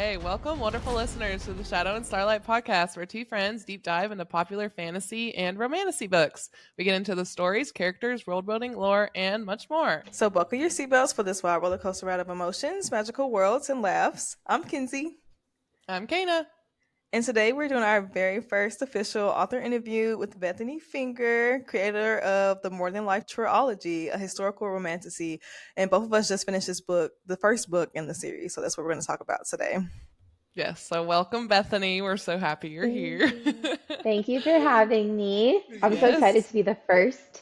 Hey, welcome, wonderful listeners, to the Shadow and Starlight Podcast, where two friends deep dive into popular fantasy and romantasy books. We get into the stories, characters, world building, lore, and much more. So buckle your seatbelts for this wild roller coaster ride of emotions, magical worlds, and laughs. I'm Kinsey. I'm Kana. And today we're doing our very first official author interview with Bethanie Finger, creator of the More Than Life Trilogy, a historical romantasy. And both of us just finished this book, the first book in the series. So that's what we're going to talk about today. Yes, so welcome, Bethanie. We're so happy you're here. Thank you for having me. I'm so excited to be the first.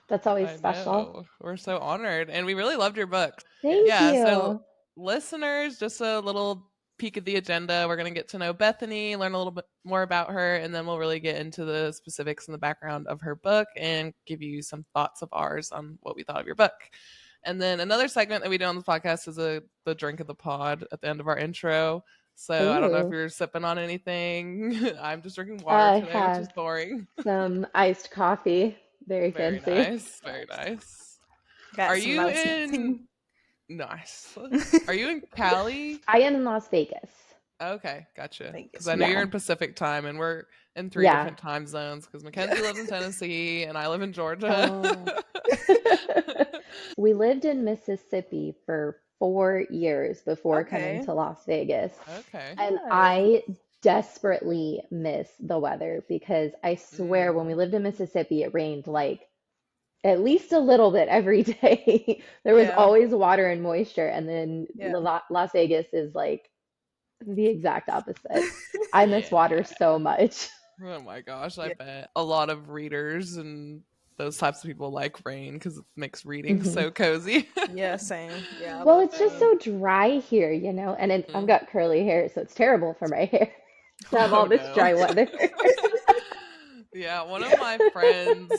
That's always special. We're so honored. And we really loved your book. Thank you. So listeners, just a little peek at the agenda. We're going to get to know Bethanie, learn a little bit more about her, and then we'll really get into the specifics and the background of her book and give you some thoughts of ours on what we thought of your book. And then another segment that we do on the podcast is the drink of the pod at the end of our intro. So I don't know if you're sipping on anything. I'm just drinking water today, which is boring. Some iced coffee. Very fancy. Nice. Very nice. Are you in... Nice. Are you in Cali? I am in Las Vegas. Okay, gotcha. Because I know you're in Pacific time, and we're in three different time zones. Because Mackenzie lives in Tennessee, and I live in Georgia. We lived in Mississippi for 4 years before coming to Las Vegas. Okay. And I desperately miss the weather because I swear when we lived in Mississippi, it rained like at least a little bit every day. There was always water and moisture. And then Las Vegas is like the exact opposite. I miss water so much. Oh my gosh, I bet. A lot of readers and those types of people like rain because it makes reading so cozy. Yeah, same. Yeah. Well, it's just so dry here, you know, and I've got curly hair, so it's terrible for my hair to have all this dry weather. Yeah, one of my friends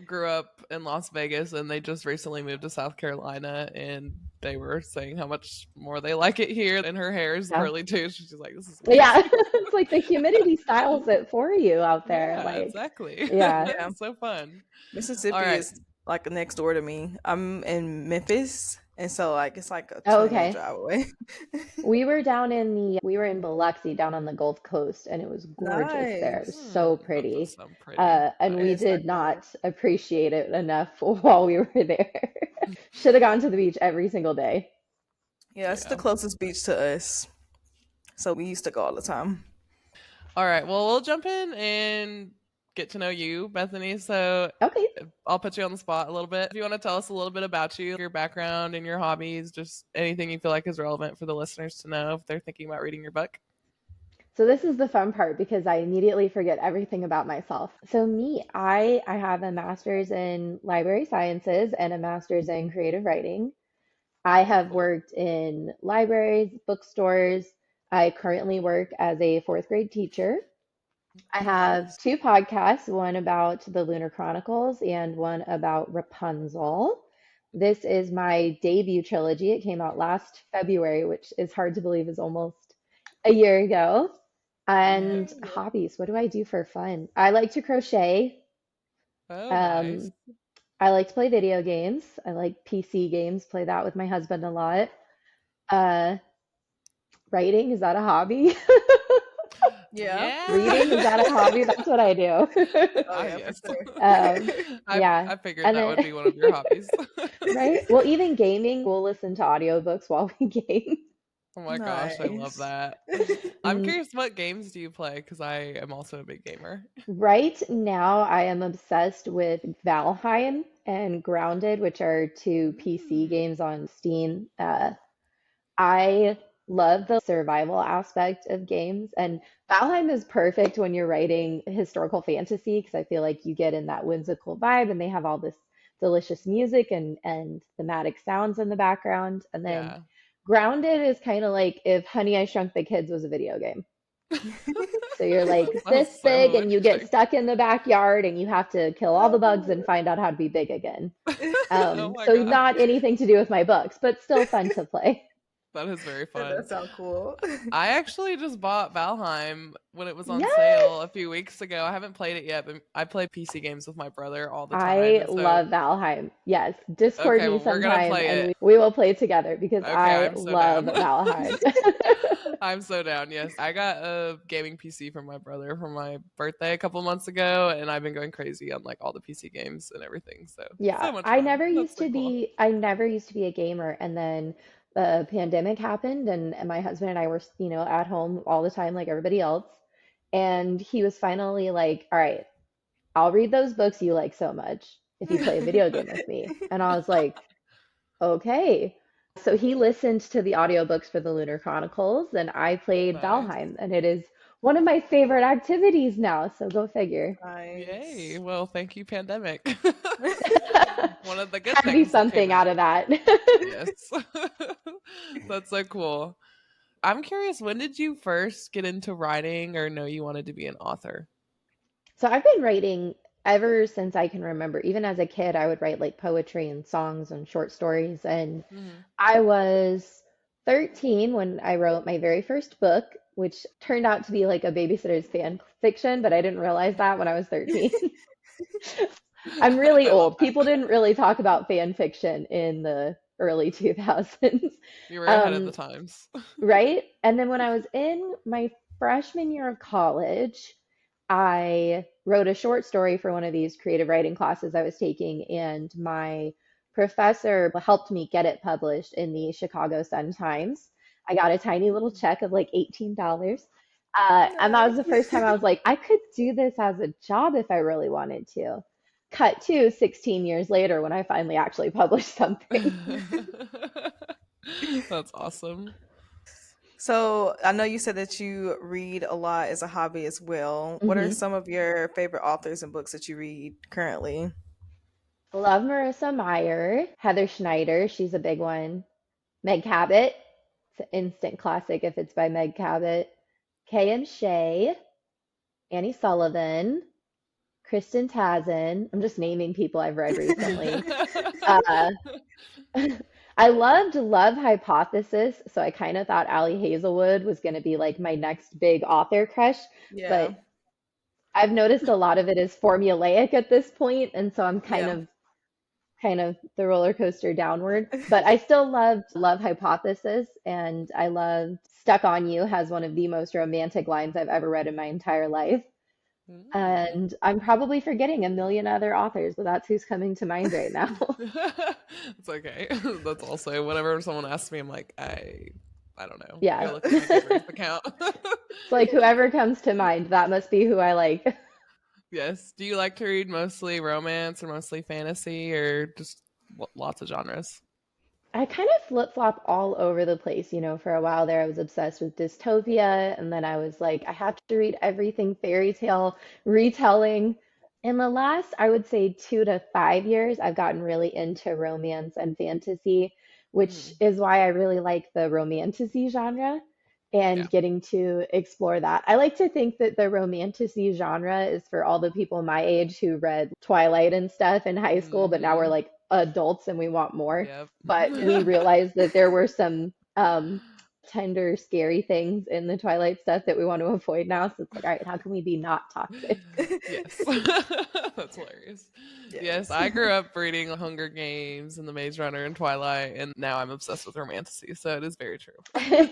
grew up in Las Vegas and they just recently moved to South Carolina, and they were saying how much more they like it here, and her hair is curly too. She's like, this is amazing. Yeah. It's like the humidity styles it for you out there. Yeah, like exactly. Yeah. It's so fun. Mississippi is like next door to me. I'm in Memphis, and so like it's like a 20-minute drive away. We were in Biloxi down on the Gulf Coast, and it was gorgeous there. It was so pretty. And we did not appreciate it enough while we were there. Should have gone to the beach every single day. Yeah, it's the closest beach to us. So we used to go all the time. All right. Well, we'll jump in and get to know you, Bethanie. So I'll put you on the spot a little bit. If you want to tell us a little bit about you, your background and your hobbies, just anything you feel like is relevant for the listeners to know if they're thinking about reading your book. So this is the fun part because I immediately forget everything about myself. So I have a master's in library sciences and a master's in creative writing. I have worked in libraries, bookstores. I currently work as a 4th grade teacher. I have 2 podcasts, one about the Lunar Chronicles and one about Rapunzel. This is my debut trilogy. It came out last February, which is hard to believe is almost a year ago. And hobbies, what do I do for fun? I like to crochet. Nice. I like to play video games. I like PC games, play that with my husband a lot. Writing, is that a hobby? Yeah. Reading, is that a hobby? That's what I do. Yes. I figured that would be one of your hobbies. Right? Well, even gaming, we'll listen to audiobooks while we game. Oh my gosh, I love that. I'm curious, what games do you play? Because I am also a big gamer. Right now, I am obsessed with Valheim and Grounded, which are 2 PC games on Steam. I love the survival aspect of games, and Valheim is perfect when you're writing historical fantasy because I feel like you get in that whimsical vibe, and they have all this delicious music and thematic sounds in the background. And then Grounded is kind of like if Honey, I Shrunk the Kids was a video game. So you're like this big and you get stuck in the backyard and you have to kill all the bugs and find out how to be big again. So not anything to do with my books, but still fun to play. That is very fun. That sounds cool. I actually just bought Valheim when it was on sale a few weeks ago. I haven't played it yet, but I play PC games with my brother all the time. I love Valheim. Yes. Discord me sometime and we will play together because I love Valheim. I'm so down. Yes, I got a gaming PC from my brother for my birthday a couple months ago, and I've been going crazy on like all the PC games and everything. So Yeah, so much fun. That's so cool. I never used to be a gamer, and then the pandemic happened, and my husband and I were, at home all the time like everybody else. And he was finally like, "All right, I'll read those books you like so much if you play a video game with me." And I was like, "Okay." So he listened to the audiobooks for the Lunar Chronicles, and I played Nice. Valheim, and it is one of my favorite activities now, so go figure. Yay. Nice. Well, thank you, pandemic. One of the good Had to be things that came something out out. of that. Yes. That's so cool. I'm curious, when did you first get into writing or know you wanted to be an author? So I've been writing ever since I can remember. Even as a kid, I would write like poetry and songs and short stories. And Hmm. I was 13 when I wrote my very first book, which turned out to be like a babysitter's fan fiction, but I didn't realize that when I was 13. I'm really I love old. People that. didn't really talk about fan fiction in the early 2000s. You were ahead of the Um, times. right? And then when I was in my freshman year of college, I wrote a short story for one of these creative writing classes I was taking, and my professor helped me get it published in the Chicago Sun-Times. I got a tiny little check of like $18. And that was the first Nice. time I was like, I could do this as a job if I really wanted to. Cut to 16 years later when I finally actually published something. That's awesome. So I know you said that you read a lot as a hobby as well. What are Mhm. some of your favorite authors and books that you read currently? Love Marissa Meyer, Heather Schneider, she's a big one. Meg Cabot, it's an instant classic if it's by Meg Cabot. K.M. Shea, Annie Sullivan, Kristen Tazen. I'm just naming people I've read recently. Uh, I loved Love Hypothesis, so I kind of thought Allie Hazelwood was going to be like my next big author crush, Yeah. but I've noticed a lot of it is formulaic at this point, and so I'm Yeah. kind of the roller coaster downward. But I still loved Love Hypothesis, and I loved Stuck on You has one of the most romantic lines I've ever read in my entire life. Mm. And I'm probably forgetting a million other authors, but that's who's coming to mind right now. It's okay. That's also whenever someone asks me, I'm like, I don't know. Yeah. Go look at my Goodreads It's account. like whoever comes to mind, that must be who I like. Yes. Do you like to read mostly romance or mostly fantasy or just lots of genres? I kind of flip-flop all over the place. For a while there, I was obsessed with dystopia, and then I was like, I have to read everything fairy tale retelling. In the last, I would say 2 to 5 years, I've gotten really into romance and fantasy, which Hmm. is why I really like the romantasy genre Yeah. and getting to explore that. I like to think that the romantasy genre is for all the people my age who read Twilight and stuff in high school, but now we're Hmm. like adults and we want more. Yep. But we realized that there were some tender, scary things in the Twilight stuff that we want to avoid now. So it's like, all right, how can we be not toxic? Yes. That's hilarious. Yes, Yes. I grew up reading Hunger Games and The Maze Runner and Twilight, and now I'm obsessed with romantasy. So it is very true. Yeah.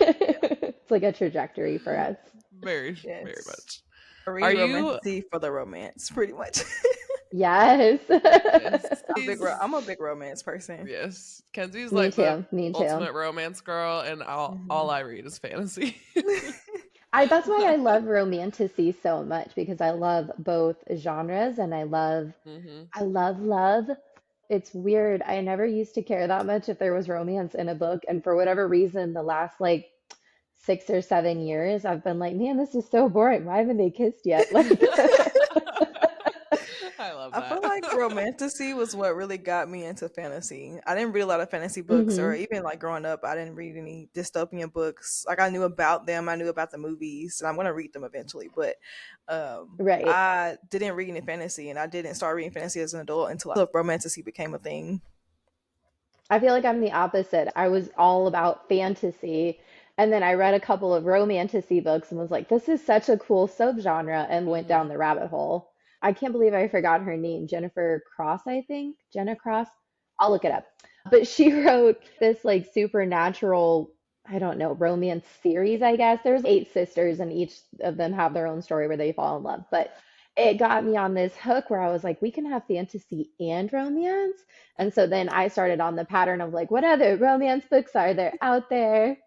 It's like a trajectory for us. Very, very Yes. much. I Are read you? romantasy for the romance, pretty much. Yes. Yes. I'm a big romance person. Yes. Kenzie's Me like the too. Me too. ultimate romance girl, and all Mhm. I read is fantasy. That's why I love romantasy so much because I love both genres and Hmm. love. It's weird. I never used to care that much if there was romance in a book, and for whatever reason, the last like 6 or 7 years, I've been like, man, this is so boring. Why haven't they kissed yet? Like, I love I feel that. like romantasy was what really got me into fantasy. I didn't read a lot of fantasy books, or hmm even like growing up, I didn't read any dystopian books. Like I knew about them, I knew about the movies, and I'm gonna read them eventually. But right. I didn't read any fantasy, and I didn't start reading fantasy as an adult until romantasy became a thing. I feel like I'm the opposite. I was all about fantasy, and then I read a couple of romantasy books and was like, this is such a cool subgenre, and went down Hmm. the rabbit hole. I can't believe I forgot her name. Jennifer Cross, I think. Jenna Cross. I'll look it up. But she wrote this like supernatural. I don't know, romance series, I guess. There's 8 sisters, and each of them have their own story where they fall in love. But it got me on this hook where I was like, we can have fantasy and romance. And so then I started on the pattern of like, what other romance books are there out there?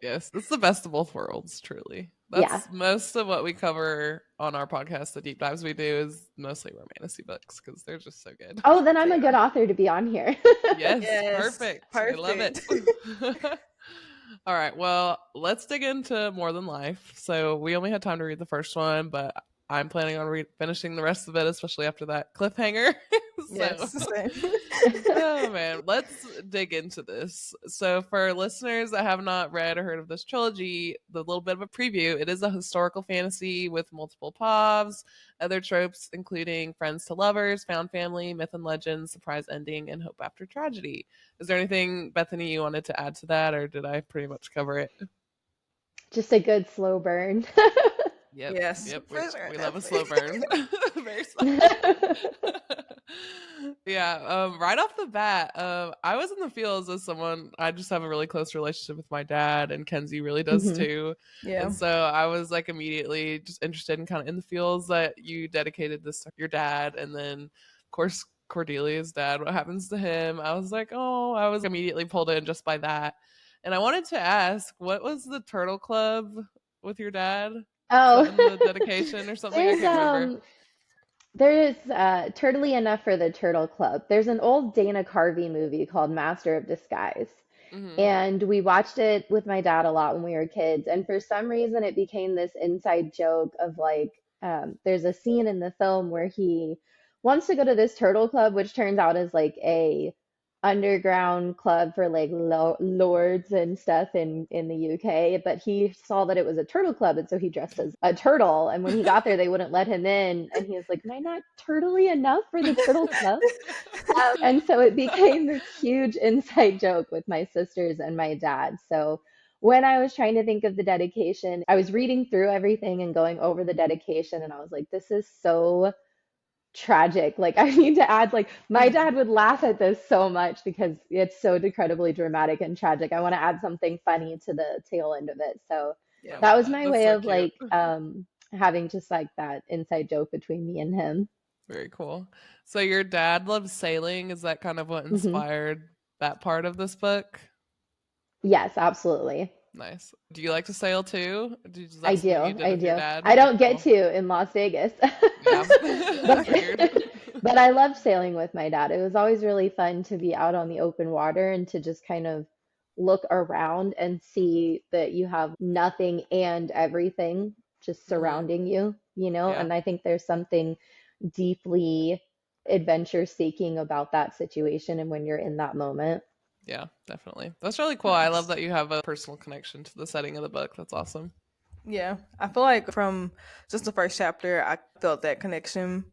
Yes, it's the best of both worlds, truly. Yeah. That's most of what we cover on our podcast. The deep dives we do is mostly romantasy books because they're just so good. Oh, then I'm They a good are. author to be on here. Yes, Yes, perfect. I love it. perfect. All right, well, let's dig into More Than Life. So we only had time to read the first one, but I'm planning on finishing the rest of it, especially after that cliffhanger. So, Yes, same. oh man, let's dig into this. So, for listeners that have not read or heard of this trilogy, the little bit of a preview, it is a historical fantasy with multiple povs, other tropes including friends to lovers, found family, myth and legend, surprise ending, and hope after tragedy. Is there anything, Bethany, you wanted to add to that, or did I pretty much cover it? Just a good slow burn. Yep, Yes, yep. We for sure, we love a definitely. slow burn. Very slow. Yeah. Right off the bat, I was in the fields as someone. I just have a really close relationship with my dad, and Kenzie really does hmm too. Yeah. And so I was like immediately just interested in kind of in the fields that you dedicated this to your dad, and then of course Cordelia's dad. What happens to him? I was like, oh, I was immediately pulled in just by that. And I wanted to ask, what was the Turtle Club with your dad? Is Oh, that in the dedication or something? I there's can't remember. there's Turtly Enough for the Turtle Club. There's an old Dana Carvey movie called Master of Disguise. Hmm. And we watched it with my dad a lot when we were kids. And for some reason, it became this inside joke of like, there's a scene in the film where he wants to go to this turtle club, which turns out is like a underground club for like lords and stuff in the UK. But he saw that it was a turtle club, and so he dressed as a turtle. And when he got there, they wouldn't let him in, and he was like, "Am I not turtly enough for the turtle club?" And so it became this huge inside joke with my sisters and my dad. So when I was trying to think of the dedication, I was reading through everything and going over the dedication, and I was like, this is so tragic. Like, I need to add, like, my dad would laugh at this so much because it's so incredibly dramatic and tragic. I want to add something funny to the tail end of it. So I Yeah. that love was that. my That's way so of cute. like having just like that inside joke between me and him. Very cool. So your dad loves sailing. Is that kind of what hmm inspired that part of this book? Yes, absolutely. Nice. Do you like to sail too? Is I that something you do. did I with your do. dad? I don't get Cool. to in Las Vegas. Yeah. I But figured. but I love sailing with my dad. It was always really fun to be out on the open water and to just kind of look around and see that you have nothing and everything just Hmm. surrounding you, you know? Yeah. And I think there's something deeply adventure seeking about that situation and when you're in that moment. Yeah, definitely. That's really cool. I love Nice. that you have a personal connection to the setting of the book. That's awesome. Yeah, I feel like from just the first chapter, I felt that connection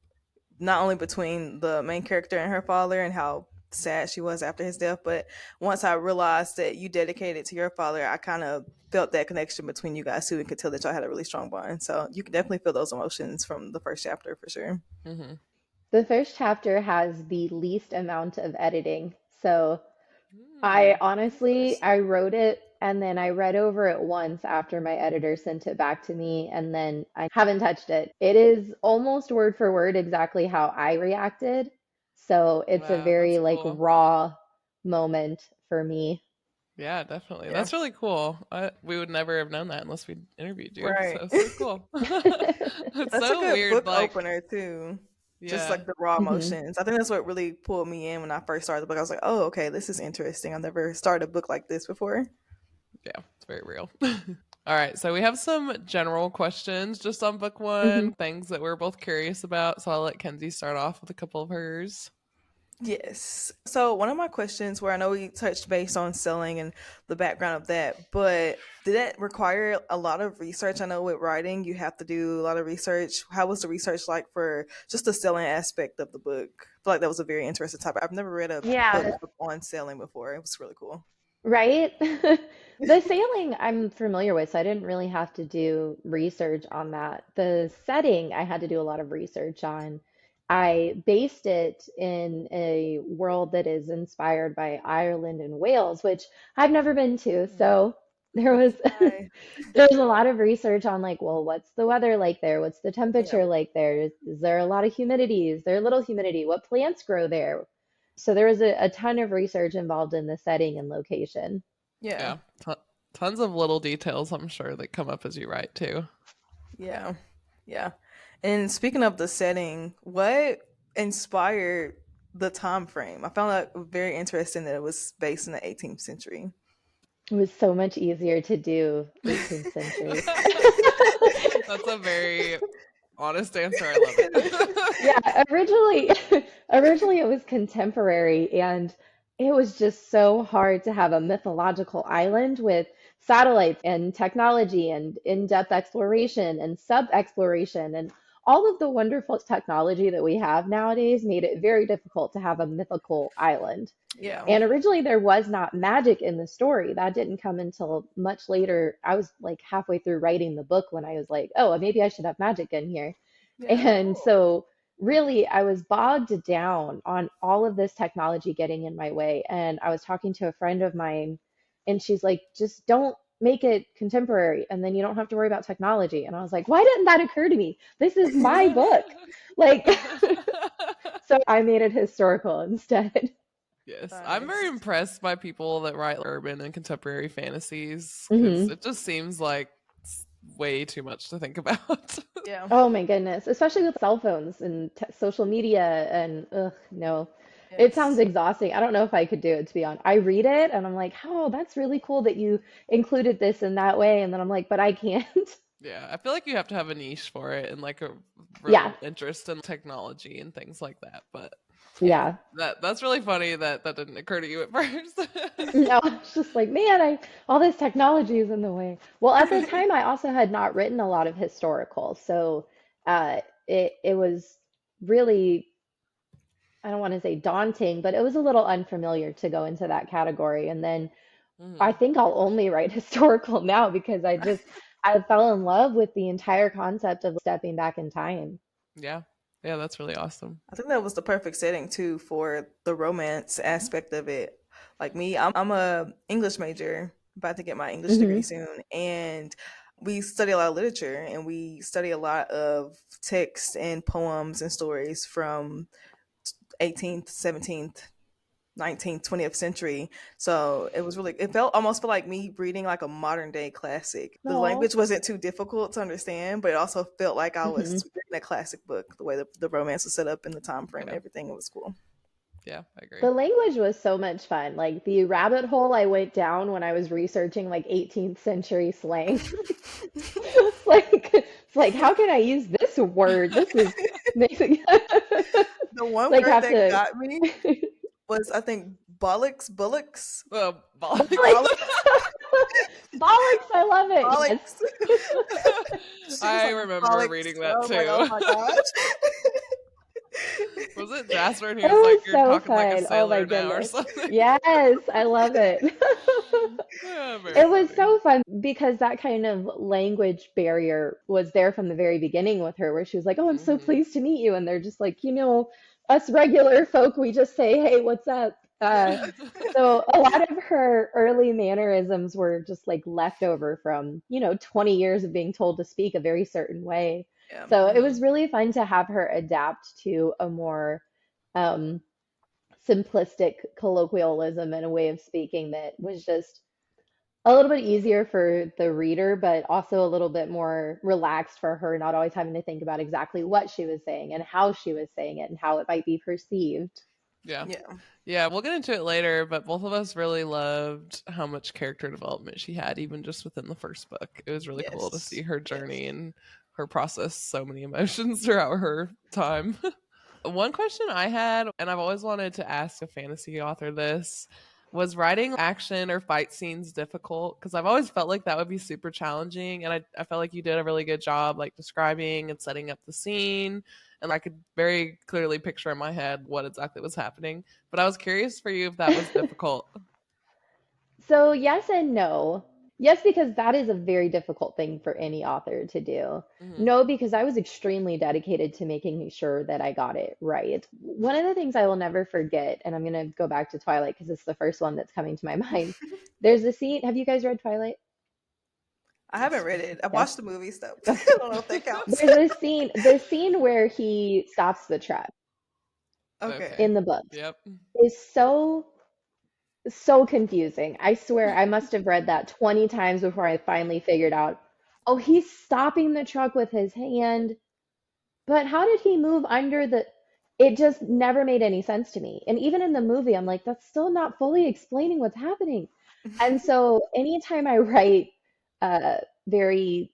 not only between the main character and her father and how sad she was after his death, but once I realized that you dedicated to your father, I kind of felt that connection between you guys too, and could tell that y'all had a really strong bond. So you can definitely feel those emotions from the first chapter for sure. Hmm. The first chapter has the least amount of editing. So I Mm. honestly, I wrote it and then I read over it once after my editor sent it back to me, and then I haven't touched it. It is almost word for word exactly how I reacted. So it's a Wow, that's very like cool. raw moment for me. Yeah, definitely. Yeah, That's really cool. We would never have known that unless we interviewed you. right. So cool. It's That's a so good weird. book Like, opener too. Just yeah, like the raw hmm emotions. I think that's what really pulled me in when I first started the book. I was like, oh, okay, this is interesting. I've never started a book like this before. yeah, it's very real. All right, so we have some general questions just on book hmm one, things that we're both curious about. So I'll let Kenzie start off with a couple of hers. Yes. So one of my questions, where I know we touched base on selling and the background of that, but did that require a lot of research? I know with writing, you have to do a lot of research. How was the research like for just the selling aspect of the book? I feel like that was a very interesting topic. I've never read a Yeah, book on selling before. It was really cool. right? The sailing I'm familiar with, so I didn't really have to do research on that. The setting I had to do a lot of research on. I based it in a world that is inspired by Ireland and Wales, which I've never been to. So there was Hi. there's a lot of research on like, well, what's the weather like there? What's the Yeah. temperature like there? Is there a lot of humidity? Is there little humidity? What plants grow there? So there was a ton of research involved in the setting and location. Yeah. Yeah. Tons of little details, I'm sure, that come up as you write too. Yeah. Yeah. And speaking of the setting, what inspired the time frame? I found that very interesting that it was based in the 18th century. It was so much easier to do 18th century. That's a very honest answer. I love it. Yeah, originally it was contemporary, and it was just so hard to have a mythological island with satellites and technology and in-depth exploration and sub-exploration and all of the wonderful technology that we have nowadays made it very difficult to have a mythical island. Yeah. And originally there was not magic in the story. That didn't come until much later. I was like halfway through writing the book when I was like, oh, maybe I should have magic in here. Yeah. And so, really, I was bogged down on all of this technology getting in my way. And I was talking to a friend of mine, and she's like, just don't make it contemporary, and then you don't have to worry about technology. And I was like, why didn't that occur to me? This is my book. Like, so I made it historical instead. Yes, I'm very Nice. impressed by people that write urban and contemporary fantasies because Hmm. it just seems like it's way too much to think about. Yeah. Oh my goodness, especially with cell phones and social media and ugh, no. It sounds Yes. exhausting. I don't know if I could do it, to be honest. I read it and I'm like, oh, that's really cool that you included this in that way. And then I'm like, but I can't. Yeah, I feel like you have to have a niche for it and like a Yeah, real interest in technology and things like that. But Yeah. yeah. that's really funny that that didn't occur to you at first. No, it's just like, man, all this technology is in the way. Well, at the time, I also had not written a lot of historical, so it was really, I don't want to say daunting, but it was a little unfamiliar to go into that category. And then I Mhm. think I'll only write historical now because I fell in love with the entire concept of stepping back in time. Yeah, yeah, that's really awesome. I think that was the perfect setting too for the romance aspect of it. Like me, I'm a English major, about to get my English degree Hmm. soon, and we study a lot of literature and we study a lot of texts and poems and stories from 18th, 17th, 19th, 20th century. So it felt almost felt like me reading like a modern day classic. The No. language wasn't too difficult to understand, but it also felt like I Hmm. was reading a classic book. The way the romance was set up in the time frame and Yeah, everything, it was cool. yeah, I agree. The language was so much fun. Like the rabbit hole I went down when I was researching like 18th century slang. It's like how can I use this word? This is amazing. The one Like word have that to got me was I think bullocks, Bollocks. bollocks. bollocks, Bollocks, I love it. Yes. bollocks. She was I like remember bollocks. reading I that was like, oh too. my gosh. Was it Jasper? And he It was like, was "You're so talking like a fun. Oh my sailor now," or goodness. something. Yes, I love it. Yeah, very It was funny. so fun because that kind of language barrier was there from the very beginning with her, where she was like, "Oh, I'm so Hmm. pleased to meet you." And they're just like, us regular folk, we just say, "Hey, what's up?" Yeah. So a lot of her early mannerisms were just like leftover from, 20 years of being told to speak a very certain way. Yeah. So it Hmm. was really fun to have her adapt to a more um, simplistic colloquialism and a way of speaking that was just a little bit easier for the reader, but also a little bit more relaxed for her, not always having to think about exactly what she was saying and how she was saying it and how it might be perceived. Yeah. Yeah. Yeah, we'll get into it later, but both of us really loved how much character development she had, even just within the first book. It was really cool to see Yes. her Yes. journey and her process so many emotions throughout her time. One question I had, and I've always wanted to ask a fantasy author this, was writing action or fight scenes difficult? Because I've always felt like that would be super challenging. And I felt like you did a really good job like describing and setting up the scene. And I could very clearly picture in my head what exactly was happening. But I was curious for you if that was difficult. So, yes and no. Yes, because that is a very difficult thing for any author to do. Hmm. No, because I was extremely dedicated to making sure that I got it right. One of the things I will never forget, and I'm going to go back to Twilight because it's the first one that's coming to my mind. There's a scene. Have you guys read Twilight? I haven't Yes. read it. I Yes. watched the movies though. I Okay. don't know if that counts. There's a scene, the scene where he stops the truck Okay. in Okay. the books Yep. is so confusing. I swear I must have read that 20 times before I finally figured out, oh, he's stopping the truck with his hand. But how did he move under the? It just never made any sense to me. And even in the movie, I'm like, that's still not fully explaining what's happening. And so anytime I write very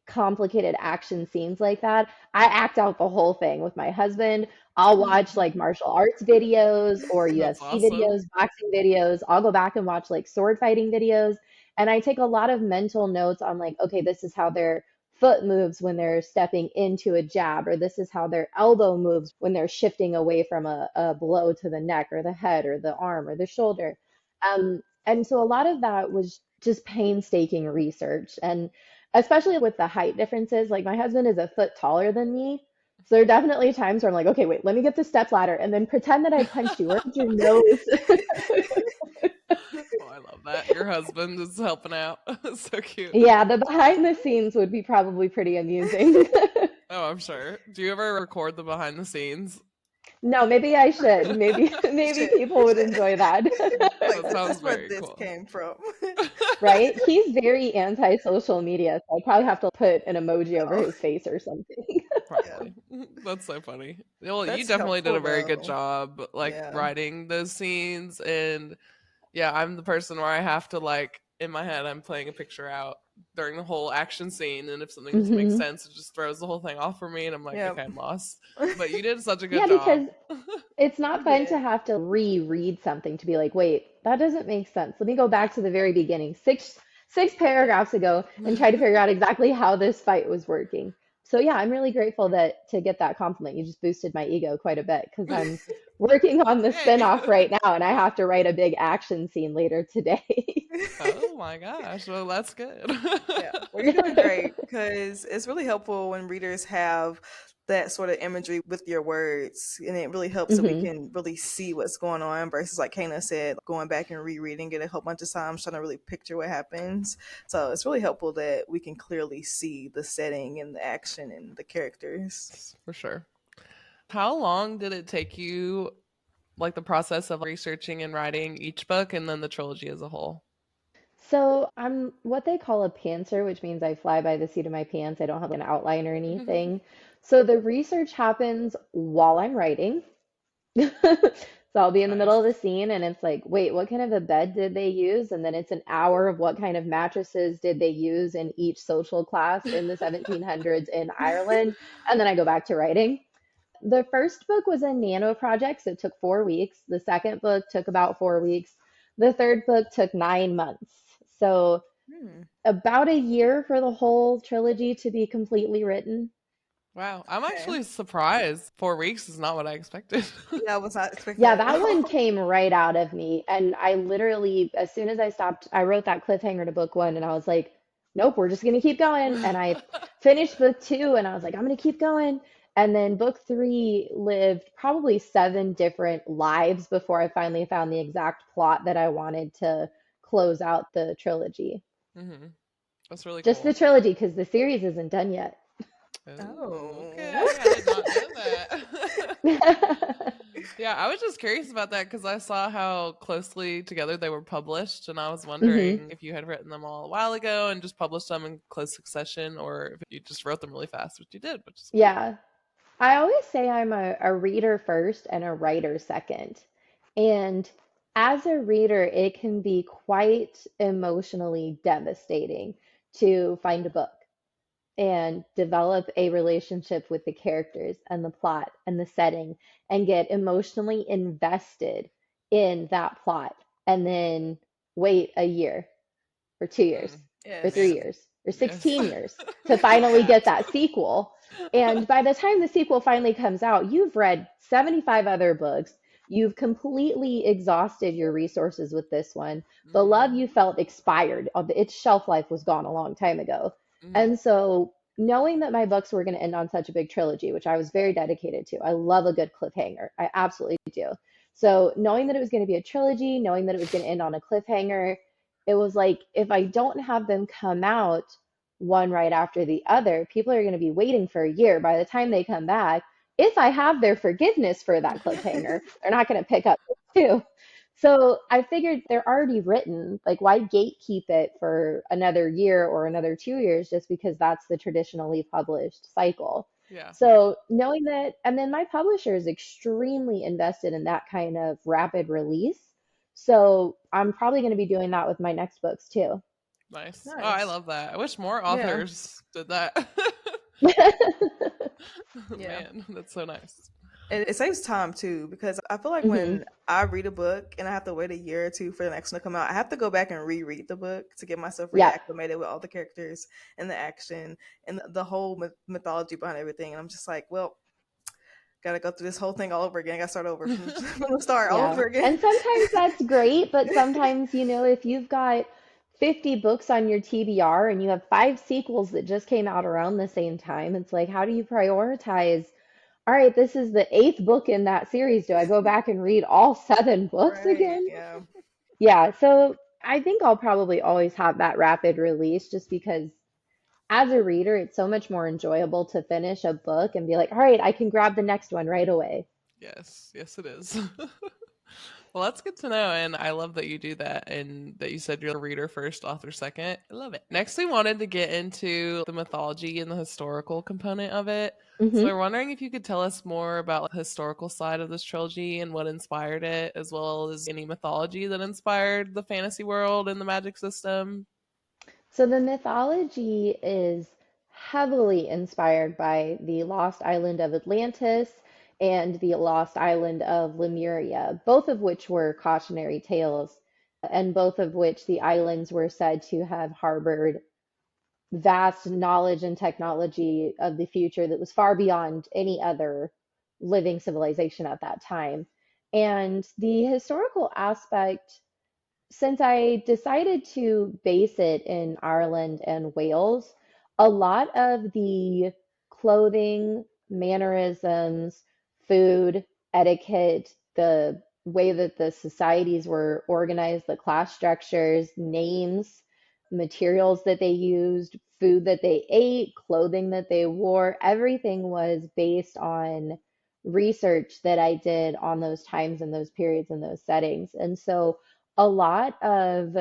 complicated action scenes like that, I act out the whole thing with my husband. I'll watch like martial arts videos or That's UFC awesome. videos, boxing videos. I'll go back and watch like sword fighting videos. And I take a lot of mental notes on like, okay, this is how their foot moves when they're stepping into a jab, or this is how their elbow moves when they're shifting away from a blow to the neck or the head or the arm or the shoulder. And so a lot of that was just painstaking research. And especially with the height differences. Like my husband is a foot taller than me. So there are definitely times where I'm like, okay, wait, let me get the step ladder and then pretend that I punched you. Where's your nose? Oh, I love that. Your husband is helping out. So cute. Yeah, the behind the scenes would be probably pretty amusing. Oh, I'm sure. Do you ever record the behind the scenes? No, maybe I should. You Maybe should. people You would should. enjoy that. Like That this sounds is where very this cool. came from. Right? He's very anti-social media, so I'd probably have to put an emoji over Oh, his face or something. yeah. Probably. That's so funny. Well, you That's definitely did helpful a very good though. job like Yeah. writing those scenes. And yeah, I'm the person where I have to like in my head I'm playing a picture out during the whole action scene, and if something doesn't make Hmm. sense, it just throws the whole thing off for me and I'm like, Yeah. okay, I'm lost. But you did such a good Yeah, job. because it's not You fun to did. have to reread something to be like, wait, that doesn't make sense. Let me go back to the very beginning, six paragraphs ago, and try to figure out exactly how this fight was working. So yeah, I'm really grateful that to get that compliment. You just boosted my ego quite a bit because I'm working on the Hey. spinoff right now, and I have to write a big action scene later today. Oh my gosh. Well, that's good. Yeah, well, you're doing great because it's really helpful when readers have that sort of imagery with your words, and it really helps that we Hmm. can really see what's going on versus, like Kana said, going back and rereading it a whole bunch of times, trying to really picture what happens. So it's really helpful that we can clearly see the setting and the action and the characters. For sure. How long did it take you, like the process of researching and writing each book and then the trilogy as a whole? So I'm what they call a pantser, which means I fly by the seat of my pants. I don't have an outline or anything. So the research happens while I'm writing. So I'll be in the middle of Nice. the scene and it's like, wait, what kind of a bed did they use? And then it's an hour of what kind of mattresses did they use in each social class in the 1700s in Ireland. And then I go back to writing. The first book was a nano project, so it took 4 weeks. The second book took about 4 weeks. The third book took 9 months. So Hmm. about a year for the whole trilogy to be completely written. Wow. I'm Okay. actually surprised. 4 weeks is not what I expected. Yeah, I was not expecting Yeah, that at that one all. came right out of me. And I literally, as soon as I stopped, I wrote that cliffhanger to book one and I was like, nope, we're just going to keep going. And I finished book two and I was like, I'm going to keep going. And then book three lived probably 7 different lives before I finally found the exact plot that I wanted to close out the trilogy. Hmm. That's really Just the cool. trilogy, because the series isn't done yet. Oh, Oh. okay. I did not know that. Yeah, I was just curious about that because I saw how closely together they were published, and I was Hmm. wondering if you had written them all a while ago and just published them in close succession, or if you just wrote them really fast, which you did, which is cool. Yeah. I always say I'm a reader first and a writer second. And as a reader, it can be quite emotionally devastating to find a book and develop a relationship with the characters and the plot and the setting and get emotionally invested in that plot and then wait a year or 2 years Mm, or Yes. three man, years or yes. 16 years to Hate finally that. get that sequel. And by the time the sequel finally comes out, you've read 75 other books. you've completely exhausted your resources with this one. The love Mm, you felt expired. Its shelf life was gone a long time ago. mm, And so knowing that my books were going to end on such a big trilogy, which I was very dedicated to, I love a good cliffhanger. I absolutely do. So knowing that it was going to be a trilogy, knowing that it was going to end on a cliffhanger, it was like if I don't have them come out one right after the other, people are going to be waiting for a year. By the time they come back, if I have their forgiveness for that cliffhanger, they're not going to pick up too. So I figured they're already written. Like, why gatekeep it for another year or another 2 years just because that's the traditionally published cycle? yeah. So knowing that, and then my publisher is extremely invested in that kind of rapid release. So I'm probably going to be doing that with my next books too. Nice. Oh, I Nice. love that. I wish more Yeah. authors did that. Yeah. Man, that's so nice. It saves time too, because I feel like Hmm. when I read a book and I have to wait a year or two for the next one to come out, I have to go back and reread the book to get myself Yep. reacclimated with all the characters and the action and the whole mythology behind everything. And I'm just like, well, gotta go through this whole thing all over again. I gotta start over from, from the start, all Yeah. over again. And sometimes that's great, but sometimes, if you've got 50 books on your TBR and you have five sequels that just came out around the same time, it's like, how do you prioritize? All right, this is the eighth book in that series. Do I go back and read all seven books Right. again? Yeah. Yeah, so I think I'll probably always have that rapid release just because as a reader, it's so much more enjoyable to finish a book and be like, all right, I can grab the next one right away. Yes, yes, it is. Well, that's good to know. And I love that you do that and that you said you're a reader first, author second. I love it. Next, we wanted to get into the mythology and the historical component of it. So Hmm. we're wondering if you could tell us more about the historical side of this trilogy and what inspired it, as well as any mythology that inspired the fantasy world and the magic system. So the mythology is heavily inspired by the lost island of Atlantis and the lost island of Lemuria, both of which were cautionary tales, and both of which the islands were said to have harbored vast knowledge and technology of the future that was far beyond any other living civilization at that time. And the historical aspect, since I decided to base it in Ireland and Wales, a lot of the clothing, mannerisms, food, etiquette, the way that the societies were organized, the class structures, names, materials that they used, food that they ate, clothing that they wore, everything was based on research that I did on those times and those periods and those settings. And so a lot of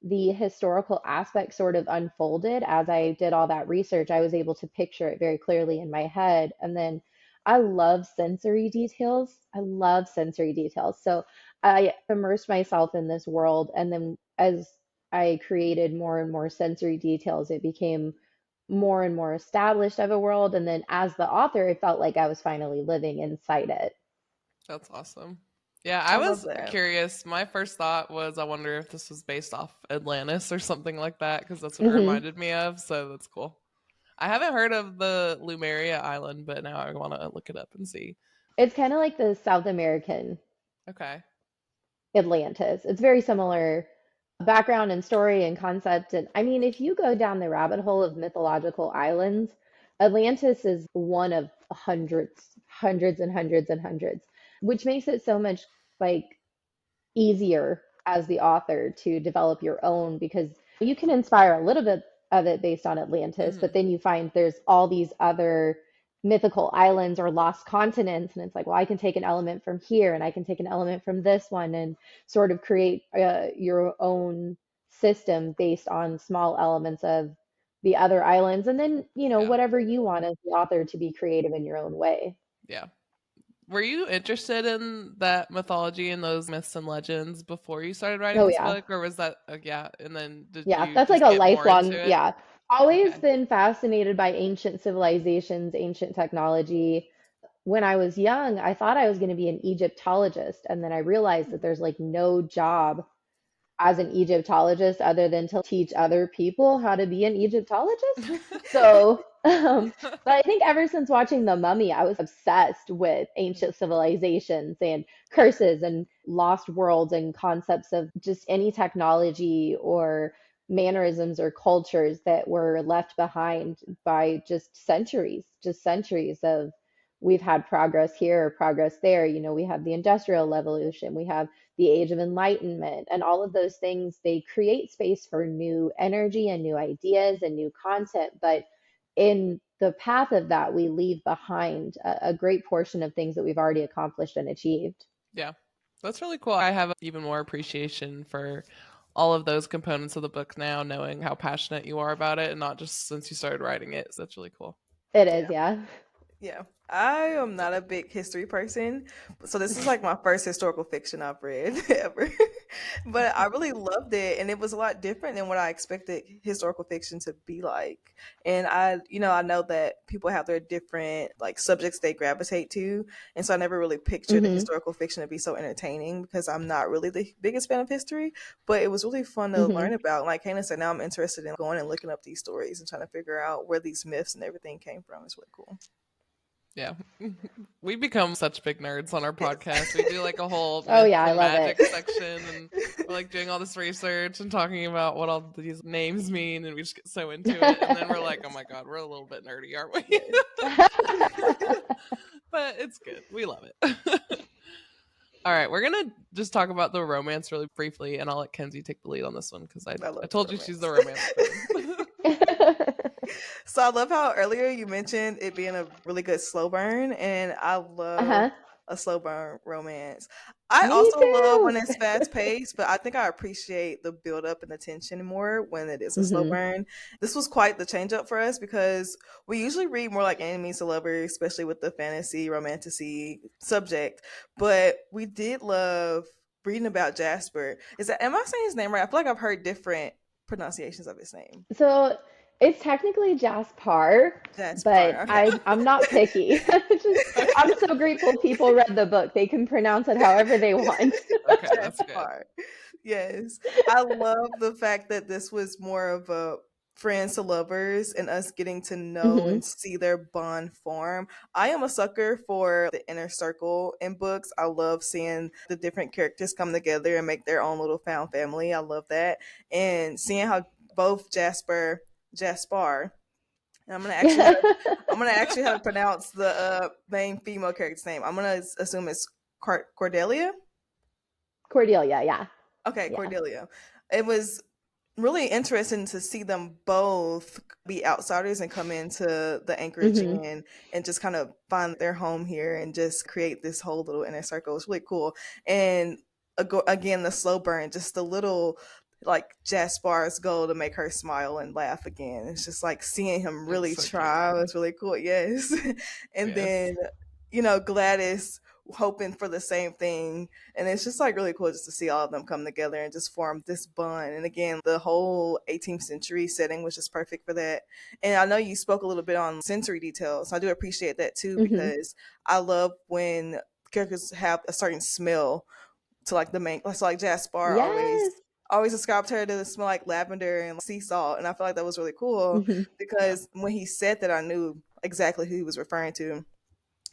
the historical aspect sort of unfolded as I did all that research. I was able to picture it very clearly in my head. And then I love sensory details. I love sensory details. So I immersed myself in this world. And then as I created more and more sensory details, it became more and more established of a world. And then as the author, it felt like I was finally living inside it. That's awesome. Yeah, I I love was that. curious. My first thought was, I wonder if this was based off Atlantis or something like that, because that's what it Hmm. reminded me of. So that's cool. I haven't heard of the Lumeria Island, but now I want to look it up and see. It's kind of like the South American Okay. Atlantis. It's very similar background and story and concept. And I mean, if you go down the rabbit hole of mythological islands, Atlantis is one of hundreds, hundreds and hundreds and hundreds, which makes it so much like easier as the author to develop your own because you can inspire a little bit of it based on Atlantis, but Hmm. then you find there's all these other mythical islands or lost continents, and it's like, well, I can take an element from here and I can take an element from this one and sort of create your own system based on small elements of the other islands, and then Yeah. whatever you want as the author to be creative in your own way. Yeah. Were you interested in that mythology and those myths and legends before you started writing Oh this yeah. book, or was that yeah? And then did Yeah, you that's like just a get more into lifelong, it? yeah. Always Okay. been fascinated by ancient civilizations, ancient technology. When I was young, I thought I was going to be an Egyptologist, and then I realized that there's like no job as an Egyptologist other than to teach other people how to be an Egyptologist. So But I think ever since watching The Mummy, I was obsessed with ancient civilizations and curses and lost worlds and concepts of just any technology or mannerisms or cultures that were left behind by just centuries of we've had progress here, progress there. You know, we have the Industrial Revolution, we have the Age of Enlightenment, and all of those things, they create space for new energy and new ideas and new content. But in the path of that, we leave behind a great portion of things that we've already accomplished and achieved. Yeah, that's really cool. I have even more appreciation for all of those components of the book now, knowing how passionate you are about it, and not just since you started writing it. So that's really cool. It is, Yeah. yeah. Yeah. I am not a big history person. So this is like my first historical fiction I've read ever. But I really loved it, and it was a lot different than what I expected historical fiction to be like. And I know that people have their different like subjects they gravitate to, and so I never really pictured a Hmm. historical fiction to be so entertaining because I'm not really the biggest fan of history, but it was really fun to Hmm. learn about. Like Hannah said, now I'm interested in going and looking up these stories and trying to figure out where these myths and everything came from. It's really cool. Yeah. We become such big nerds on our podcast. We do like a whole Oh, myth yeah, I and love it. magic section, and we're like doing all this research and talking about what all these names mean, and we just get so into it. And then we're like, oh my God, we're a little bit nerdy, aren't we? But it's good. We love it. All right, we're going to just talk about the romance really briefly, and I'll let Kenzie take the lead on this one because I love the told you she's the romance. romance queen. So I love how earlier you mentioned it being a really good slow burn, and I love Uh-huh. a slow burn romance. I Me also love when too. it's fast paced, but I think I appreciate the build up and the tension more when it is a slow Hmm. burn. This was quite the change up for us because we usually read more like enemies to lovers, especially with the fantasy, romantasy subject. But we did love reading about Jasper. Am I saying his name right? I feel like I've heard different pronunciations of his name. So it's technically Jaspar, but Jasper. I'm not picky. Just I'm so grateful people read the book. They can pronounce it however they want. Okay, that's That good. part. Yes. I love the fact that this was more of a friends to lovers and us getting to know Hmm. and see their bond form. I am a sucker for the inner circle in books. I love seeing the different characters come together and make their own little found family. I love that. And seeing how both Jaspar, and I'm gonna actually have to pronounce the main female character's name. I'm gonna assume it's Cordelia. Cordelia, yeah. Okay, Yeah. Cordelia. It was really interesting to see them both be outsiders and come into the Anchorage Hmm. Inn and just kind of find their home here and just create this whole little inner circle. It's really cool. And again, the slow burn, just the little like Jaspar's goal to make her smile and laugh again. It's just like seeing him It's really so cute. try. It's really cool. Yes. And Yes. then, Gladys hoping for the same thing, and it's just like really cool just to see all of them come together and just form this bond. And again, the whole 18th century setting was just perfect for that. And I know you spoke a little bit on sensory details. I do appreciate that too, Hmm. because I love when characters have a certain smell to like the main. So like Jaspar Yes. always described her to smell like lavender and sea salt, and I feel like that was really cool Hmm. Yeah. because when he said that, I knew exactly who he was referring to.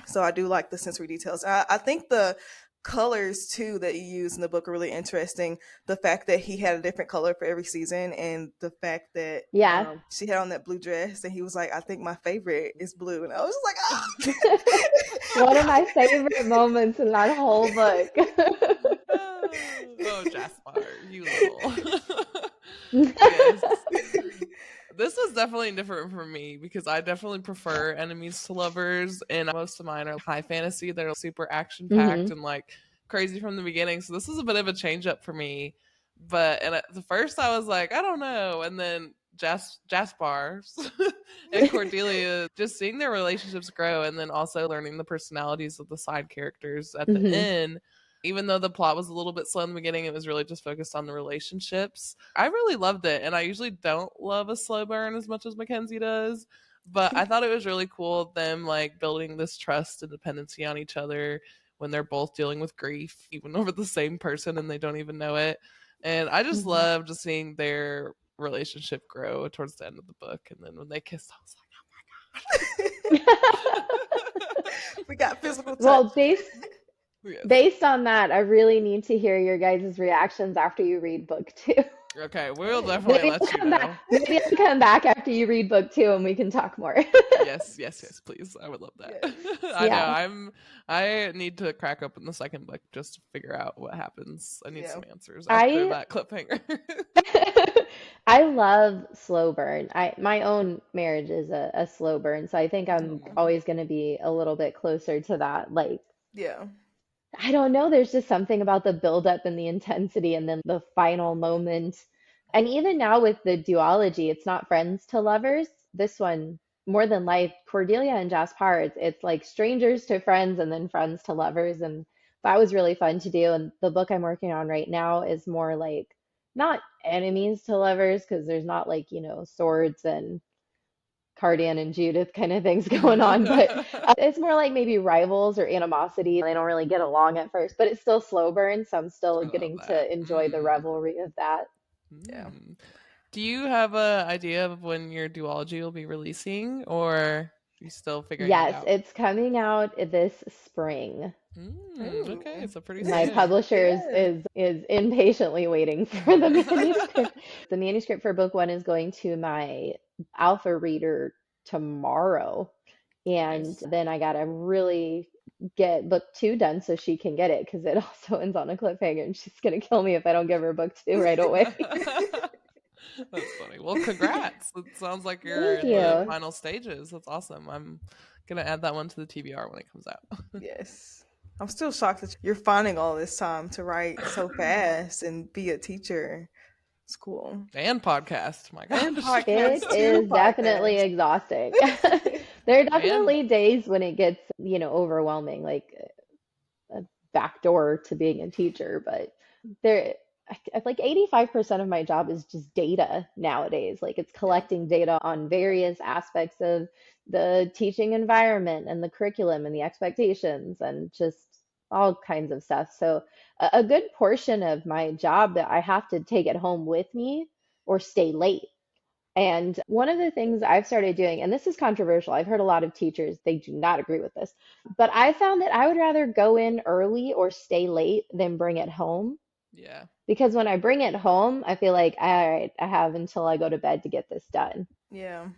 So I do like the sensory details. I think the colors too that you use in the book are really interesting. The fact that he had a different color for every season, and the fact that Yeah. she had on that blue dress, and he was like, "I think my favorite is blue," and I was just like, One of "Ah." my favorite moments in that whole book. Oh, Jasper, you little. Yes. This was definitely different for me because I definitely prefer enemies to lovers, and most of mine are high fantasy. They're super action packed Hmm. and like crazy from the beginning. So this was a bit of a change up for me. But and at the first I was like, I don't know, and then Jaspar and Cordelia, just seeing their relationships grow, and then also learning the personalities of the side characters at the Hmm. end. Even though the plot was a little bit slow in the beginning, it was really just focused on the relationships. I really loved it, and I usually don't love a slow burn as much as Mackenzie does, but I thought it was really cool them like building this trust and dependency on each other when they're both dealing with grief, even over the same person, and they don't even know it. And I just Hmm. love just seeing their relationship grow towards the end of the book, and then when they kissed, I was like, We got physical touch. Well, Yes. based on that, I really need to hear your guys' reactions after you read book two. Okay, we'll definitely Maybe let you come back. know. Maybe I'll come back after you read book two and we can talk more. Yes, yes, yes, please. I would love that. Yes. I know. Yeah. I need to crack open the second book just to figure out what happens. I need Yeah. some answers after I that cliffhanger. I love slow burn. My own marriage is a slow burn, so I think I'm Yeah. always going to be a little bit closer to that. Like, Yeah. I don't know, there's just something about the buildup and the intensity and then the final moment. And even now with the duology, it's not friends to lovers. This one, More Than Life, Cordelia and Jaspar, it's like strangers to friends and then friends to lovers. And that was really fun to do. And the book I'm working on right now is more like not enemies to lovers because there's not like, swords and Cardian and Judith kind of things going on, but it's more like maybe rivals or animosity. They don't really get along at first, but it's still slow burn, so I'm still I love getting that. to enjoy the revelry of that. Yeah. Mm. Do you have a idea of when your duology will be releasing, or are you still figuring that Yes, out? it's coming out this spring. Okay, Ooh. so pretty My soon. publisher Yes. is impatiently waiting for the manuscript. The manuscript for book one is going to my alpha reader tomorrow. And Nice. then I gotta really get book two done so she can get it because it also ends on a cliffhanger and she's gonna kill me if I don't give her book two right away. That's funny. Well, congrats. It sounds like you're Thank in the you. Yeah. final stages. That's awesome. I'm gonna add that one to the TBR when it comes out. Yes. I'm still shocked that you're finding all this time to write so fast and be a teacher. It's cool. And podcast. My And gosh. It podcast too. is definitely Podcast. exhausting. There are And definitely days when it gets, overwhelming, like a backdoor to being a teacher, but there like 85% of my job is just data nowadays. Like it's Yeah. collecting data on various aspects of the teaching environment and the curriculum and the expectations and just all kinds of stuff. So a good portion of my job that I have to take it home with me or stay late. And one of the things I've started doing, and this is controversial, I've heard a lot of teachers, they do not agree with this, but I found that I would rather go in early or stay late than bring it home. yeah. Because when I bring it home, I feel like, all right, I have until I go to bed to get this done. Yeah.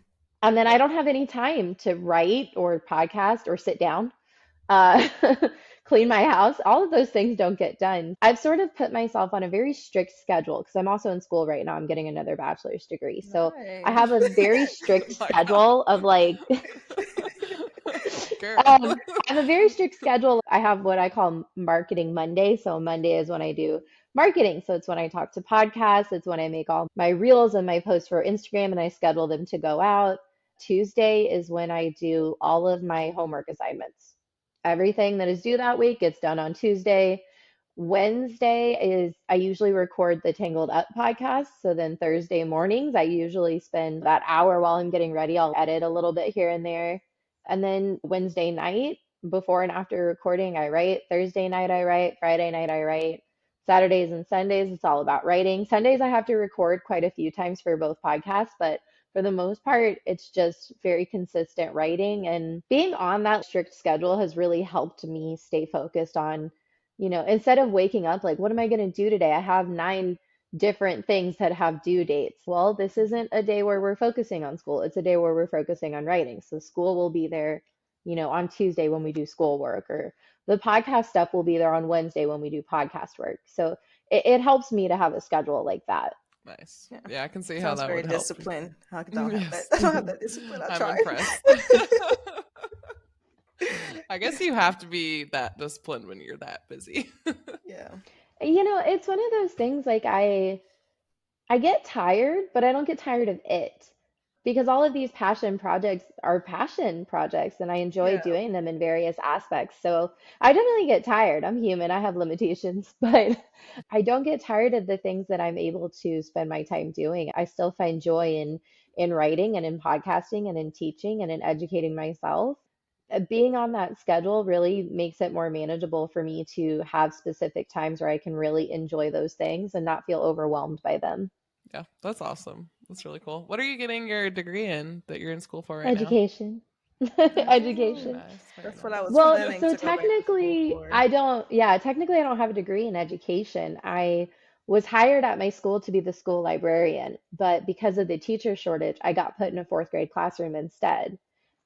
And then I Yeah. don't have any time to write or podcast or sit down, uh, clean my house. All of those things don't get done. I've sort of put myself on a very strict schedule because I'm also in school right now. I'm getting another bachelor's degree. So I Nice. have a very strict Oh my god. schedule of like, Girl. I have a very strict schedule. I have what I call Marketing Monday. So Monday is when I do marketing. So it's when I talk to podcasts, it's when I make all my reels and my posts for Instagram and I schedule them to go out. Tuesday is when I do all of my homework assignments. Everything that is due that week gets done on Tuesday. Wednesday is I usually record the Tangled Up podcast. So then Thursday mornings, I usually spend that hour while I'm getting ready. I'll edit a little bit here and there. And then Wednesday night, before and after recording, I write. Thursday night, I write. Friday night, I write. Saturdays and Sundays, it's all about writing. Sundays, I have to record quite a few times for both podcasts, but for the most part, it's just very consistent writing. And being on that strict schedule has really helped me stay focused on, instead of waking up like, what am I going to do today? I have 9 different things that have due dates. Well, this isn't a day where we're focusing on school. It's a day where we're focusing on writing. So school will be there, on Tuesday when we do schoolwork, or the podcast stuff will be there on Wednesday when we do podcast work. So it helps me to have a schedule like that. Nice. Yeah. Yeah, I can see how Sounds that very would help. disciplined. I don't have that. Yes. I don't have that discipline. I I'm try. impressed. I guess you have to be that disciplined when you're that busy. Yeah. It's one of those things like I get tired, but I don't get tired of it because all of these passion projects are passion projects and I enjoy Yeah. doing them in various aspects. So I definitely get tired. I'm human, I have limitations, but I don't get tired of the things that I'm able to spend my time doing. I still find joy in writing and in podcasting and in teaching and in educating myself. Being on that schedule really makes it more manageable for me to have specific times where I can really enjoy those things and not feel overwhelmed by them. Yeah, that's awesome. That's really cool. What are you getting your degree in that you're in school for right now? Education. Oh, very Education. nice. Very That's what I nice. was Well, planning so to go back to school technically, for. I don't, yeah, technically, I don't have a degree in education. I was hired at my school to be the school librarian, but because of the teacher shortage, I got put in a fourth grade classroom instead.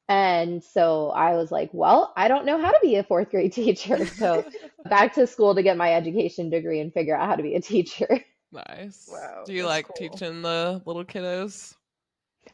And so I was like, well, I don't know how to be a fourth grade teacher. So back to school to get my education degree and figure out how to be a teacher. Nice. Wow, Do you that's like cool. teaching the little kiddos?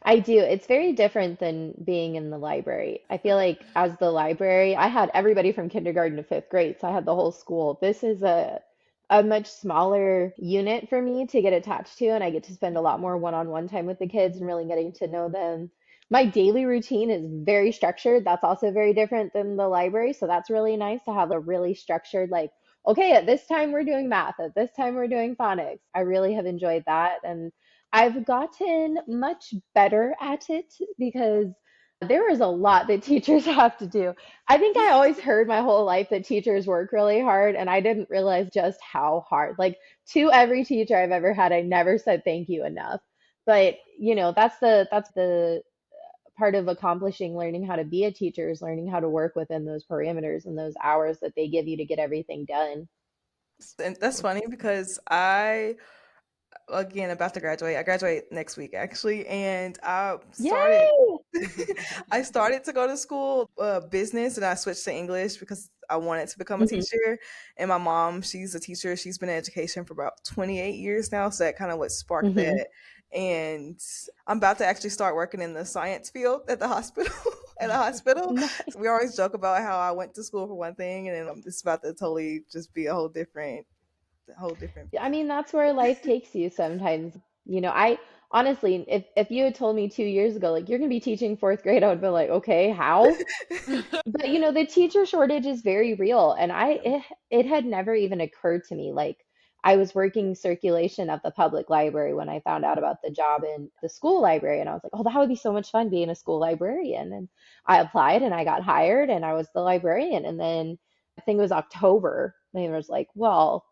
I do. It's very different than being in the library. I feel like as the library, I had everybody from kindergarten to fifth grade, so I had the whole school. This is a much smaller unit for me to get attached to, and I get to spend a lot more one-on-one time with the kids and really getting to know them. My daily routine is very structured. That's also very different than the library, so that's really nice to have a really structured, like, okay, at this time we're doing math, at this time we're doing phonics. I really have enjoyed that, and I've gotten much better at it because there is a lot that teachers have to do. I think I always heard my whole life that teachers work really hard, and I didn't realize just how hard. Like, to every teacher I've ever had, I never said thank you enough. But, that's the part of accomplishing learning how to be a teacher is learning how to work within those parameters and those hours that they give you to get everything done. And that's funny because I again about to graduate. I graduate next week actually, and I started Yay! I started to go to school business, and I switched to English because I wanted to become a Mhm, teacher. And my mom, she's a teacher. She's been in education for about 28 years now, so that kind of what sparked mhm. that. And I'm about to actually start working in the science field at the hospital. At a hospital, Nice. so we always joke about how I went to school for one thing, and then it's about to totally just be a whole different. I mean, that's where life takes you sometimes. I honestly, if you had told me 2 years ago, like you're gonna be teaching fourth grade, I would be like, okay, how? But the teacher shortage is very real, and it had never even occurred to me. Like I was working circulation at the public library when I found out about the job in the school library, and I was like, oh, that would be so much fun being a school librarian. And I applied and I got hired and I was the librarian. And then I think it was October, and it was like, well,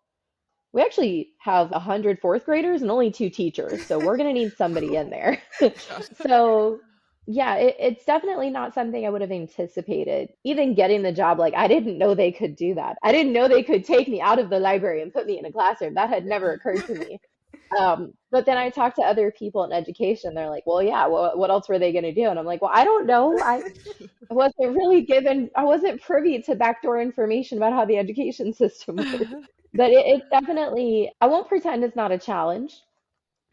we actually have 100 fourth graders and only two teachers, so we're going to need somebody in there. Gosh. So, yeah, it's definitely not something I would have anticipated. Even getting the job, like, I didn't know they could do that. I didn't know they could take me out of the library and put me in a classroom. That had never occurred to me. But then I talked to other people in education. They're like, well, yeah, what else were they going to do? And I'm like, well, I don't know. I wasn't really given, I wasn't privy to backdoor information about how the education system works. But it definitely, I won't pretend it's not a challenge.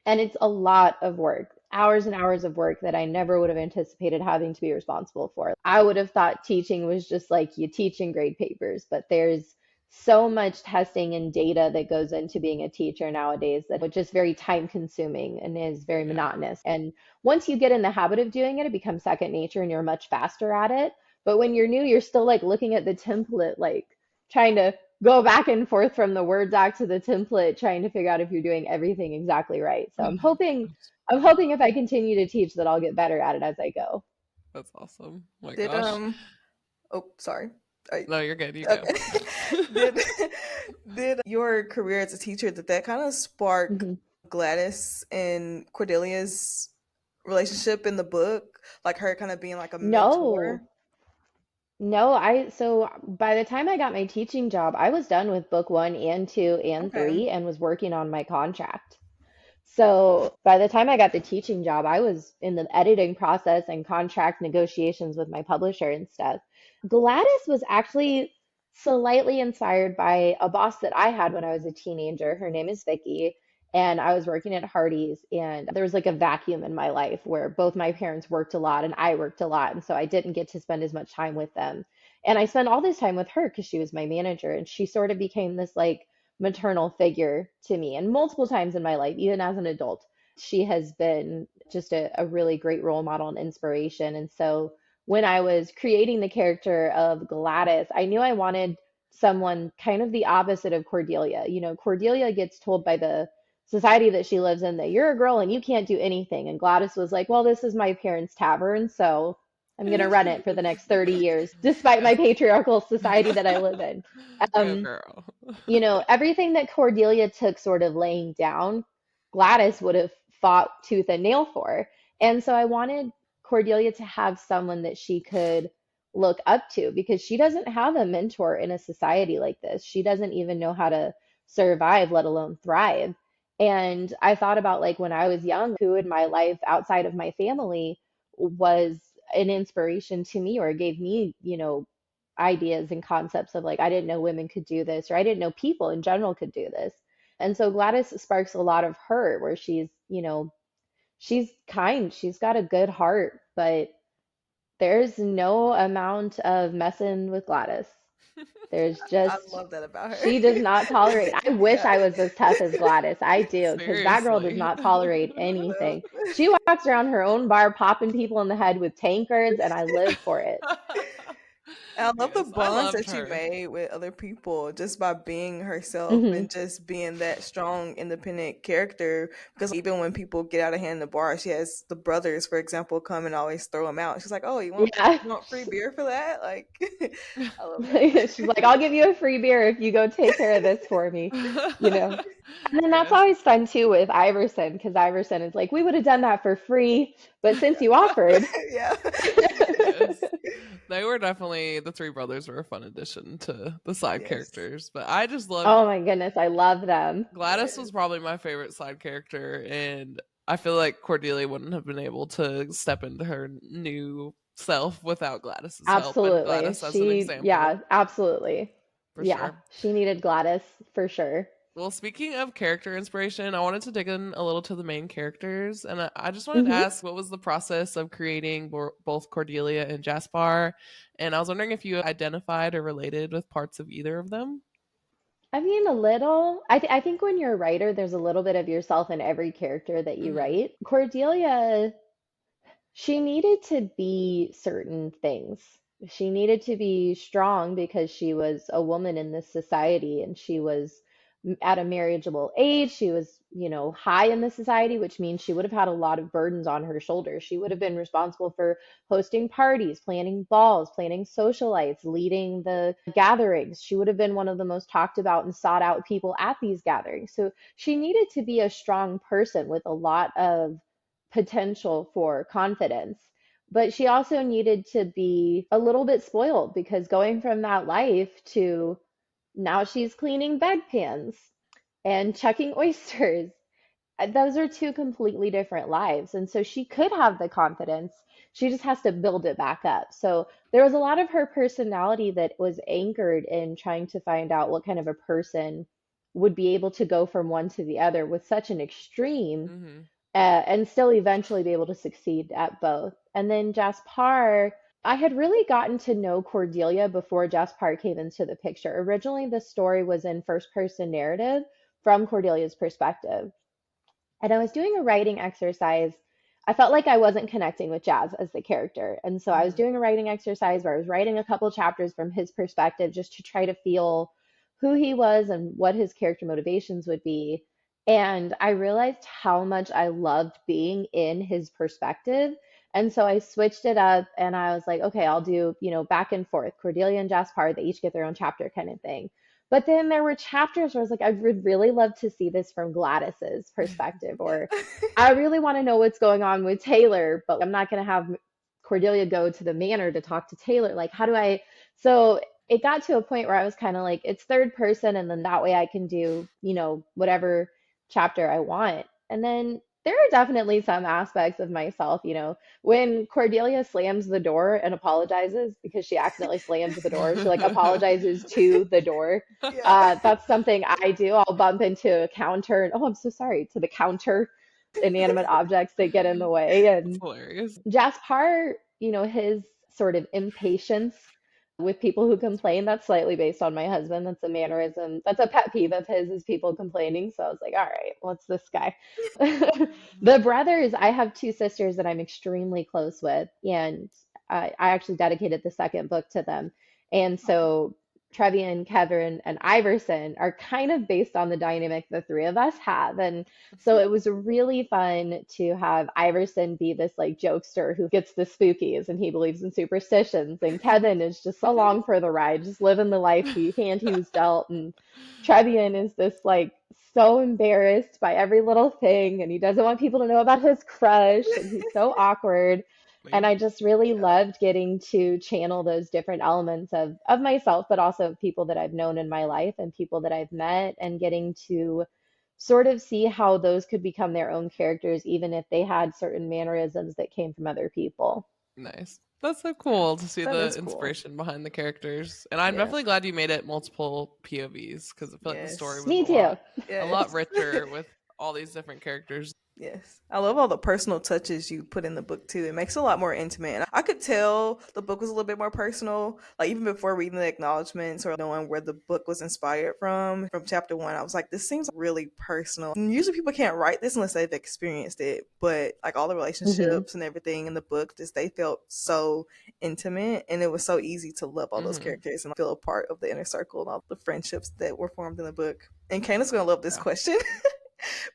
And it's a lot of work, hours and hours of work that I never would have anticipated having to be responsible for. I would have thought teaching was just like you teach and grade papers, but there's so much testing and data that goes into being a teacher nowadays that it's just very time consuming and is very Yeah. monotonous. And once you get in the habit of doing it, it becomes second nature and you're much faster at it. But when you're new, you're still like looking at the template, like trying to go back and forth from the Word doc to the template, trying to figure out if you're doing everything exactly right. So I'm hoping if I continue to teach that I'll get better at it as I go. That's awesome. Oh my Did gosh. oh sorry. I, No, you're good. You go. okay. did did your career as a teacher did that kind of spark Mhm. Gladys and Cordelia's relationship in the book, like her kind of being like a mentor? No, no, so by the time I got my teaching job, I was done with book one and two and Okay. three and was working on my contract. So by the time I got the teaching job, I was in the editing process and contract negotiations with my publisher and stuff. Gladys was actually slightly inspired by a boss that I had when I was a teenager. Her name is Vicky, and I was working at Hardee's, and there was like a vacuum in my life where both my parents worked a lot and I worked a lot, and so I didn't get to spend as much time with them. And I spent all this time with her because she was my manager, and she sort of became this like maternal figure to me. And multiple times in my life, even as an adult, she has been just a really great role model and inspiration. And so when I was creating the character of Gladys, I knew I wanted someone kind of the opposite of Cordelia. Cordelia gets told by the society that she lives in that you're a girl and you can't do anything. And Gladys was like, well, this is my parents' tavern, so I'm going to run it for the next 30 years, despite my patriarchal society that I live in. Go Um, girl. everything that Cordelia took sort of laying down, Gladys would have fought tooth and nail for. And so I wanted Cordelia to have someone that she could look up to because she doesn't have a mentor in a society like this. She doesn't even know how to survive, let alone thrive. And I thought about like when I was young, who in my life outside of my family was an inspiration to me or gave me, ideas and concepts of like, I didn't know women could do this, or I didn't know people in general could do this. And so Gladys sparks a lot of her where she's, she's kind, she's got a good heart, but there's no amount of messing with Gladys. There's I just, love that about her. she does not tolerate. I wish Yeah. I was as tough as Gladys. I do, because that girl does Seriously. not tolerate anything. She walks around her own bar popping people in the head with tankards, and I live for it. And I love the Yes, I bonds loved that she her. made with other people just by being herself Hmm. and just being that strong, independent character. Because even when people get out of hand in the bar, she has the brothers, for example, come and always throw them out. She's like, "Oh, Yeah. you want free beer for that?" Like, I love She's like, I'll give you a free beer if you go take care of this for me, you know? And then that's Yes. always fun too with Iverson, because Iverson is like, we would have done that for free, but since you that. offered, Yeah. Yes. They were definitely the three brothers were a fun addition to the side Yes. characters. But I just loved oh my goodness, I love them. Gladys was Yes. probably my favorite side character, and I feel like Cordelia wouldn't have been able to step into her new self without Gladys's help and Absolutely. Gladys as an example, Yeah, absolutely. for Yeah, sure. she needed Gladys for sure. Well, speaking of character inspiration, I wanted to dig in a little to the main characters, and I just wanted to Hmm. ask what was the process of creating both Cordelia and Jaspar, and I was wondering if you identified or related with parts of either of them. I mean, a little. I think when you're a writer, there's a little bit of yourself in every character that you Hmm. write. Cordelia, she needed to be certain things. She needed to be strong because she was a woman in this society and she was at a marriageable age. She was, high in the society, which means she would have had a lot of burdens on her shoulders. She would have been responsible for hosting parties, planning balls, planning socialites, leading the gatherings. She would have been one of the most talked about and sought out people at these gatherings. So she needed to be a strong person with a lot of potential for confidence. But she also needed to be a little bit spoiled because going from that life to now she's cleaning bedpans and chucking oysters. Those are two completely different lives. And so she could have the confidence. She just has to build it back up. So there was a lot of her personality that was anchored in trying to find out what kind of a person would be able to go from one to the other with such an extreme Hmm. and still eventually be able to succeed at both. And then Jaspar, I had really gotten to know Cordelia before Jaspar came into the picture. Originally, the story was in first person narrative from Cordelia's perspective. And I was doing a writing exercise. I felt like I wasn't connecting with Jazz as the character. And so I was Hmm. doing a writing exercise where I was writing a couple chapters from his perspective just to try to feel who he was and what his character motivations would be. And I realized how much I loved being in his perspective. And so I switched it up and I was like, okay, I'll do, back and forth. Cordelia and Jaspar, they each get their own chapter kind of thing. But then there were chapters where I was like, I would really love to see this from Gladys's perspective, Yeah. or I really want to know what's going on with Taylor, but I'm not going to have Cordelia go to the manor to talk to Taylor. Like, how do I? So it got to a point where I was kind of like, it's third person, and then that way I can do, whatever chapter I want. And then there are definitely some aspects of myself, when Cordelia slams the door and apologizes because she accidentally slammed the door, she like apologizes to the door. Yeah. That's something I do. I'll bump into a counter and, oh, I'm so sorry, to the counter, inanimate objects that get in the way. That's And hilarious. Jaspar, his sort of impatience with people who complain, that's slightly based on my husband. That's a mannerism. That's a pet peeve of his is people complaining. So I was like, all right, what's this guy? The brothers, I have two sisters that I'm extremely close with, and I actually dedicated the second book to them. And so Trevian, Kevin, and Iverson are kind of based on the dynamic the three of us have. And so it was really fun to have Iverson be this like jokester who gets the spookies and he believes in superstitions. And Kevin is just along for the ride, just living the life he was dealt. And Trevian is this like so embarrassed by every little thing and he doesn't want people to know about his crush and he's so awkward. And I just really loved getting to channel those different elements of myself, but also of people that I've known in my life and people that I've met, and getting to sort of see how those could become their own characters, even if they had certain mannerisms that came from other people. Nice. That's so cool to see That the is cool. inspiration behind the characters. And I'm Yeah. definitely glad you made it multiple POVs because I feel like the Yes. story was Me a too. lot Yes. richer with all these different characters. Yes. I love all the personal touches you put in the book too. It makes it a lot more intimate. And I could tell the book was a little bit more personal. Like even before reading the acknowledgments or knowing where the book was inspired from chapter 1, I was like, this seems really personal. And usually people can't write this unless they've experienced it. But like all the relationships and everything in the book, just they felt so intimate, and it was so easy to love all those characters and feel a part of the inner circle and all the friendships that were formed in the book. And Kana's gonna love this question.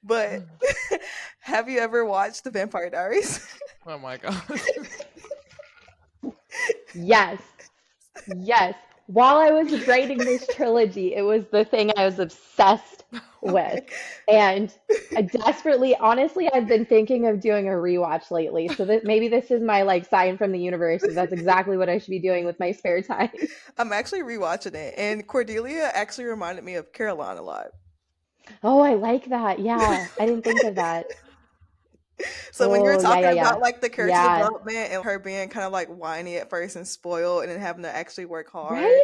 But have you ever watched The Vampire Diaries? Oh my god. Yes. Yes. While I was writing this trilogy, it was the thing I was obsessed with. And I desperately, honestly, I've been thinking of doing a rewatch lately. So that maybe this is my like sign from the universe that that's exactly what I should be doing with my spare time. I'm actually rewatching it, and Cordelia actually reminded me of Caroline a lot. Oh, I like that. Yeah, I didn't think of that. So when you're Oh, talking yeah. about like the character Yeah. development and her being kind of like whiny at first and spoiled and then having to actually work hard, Right?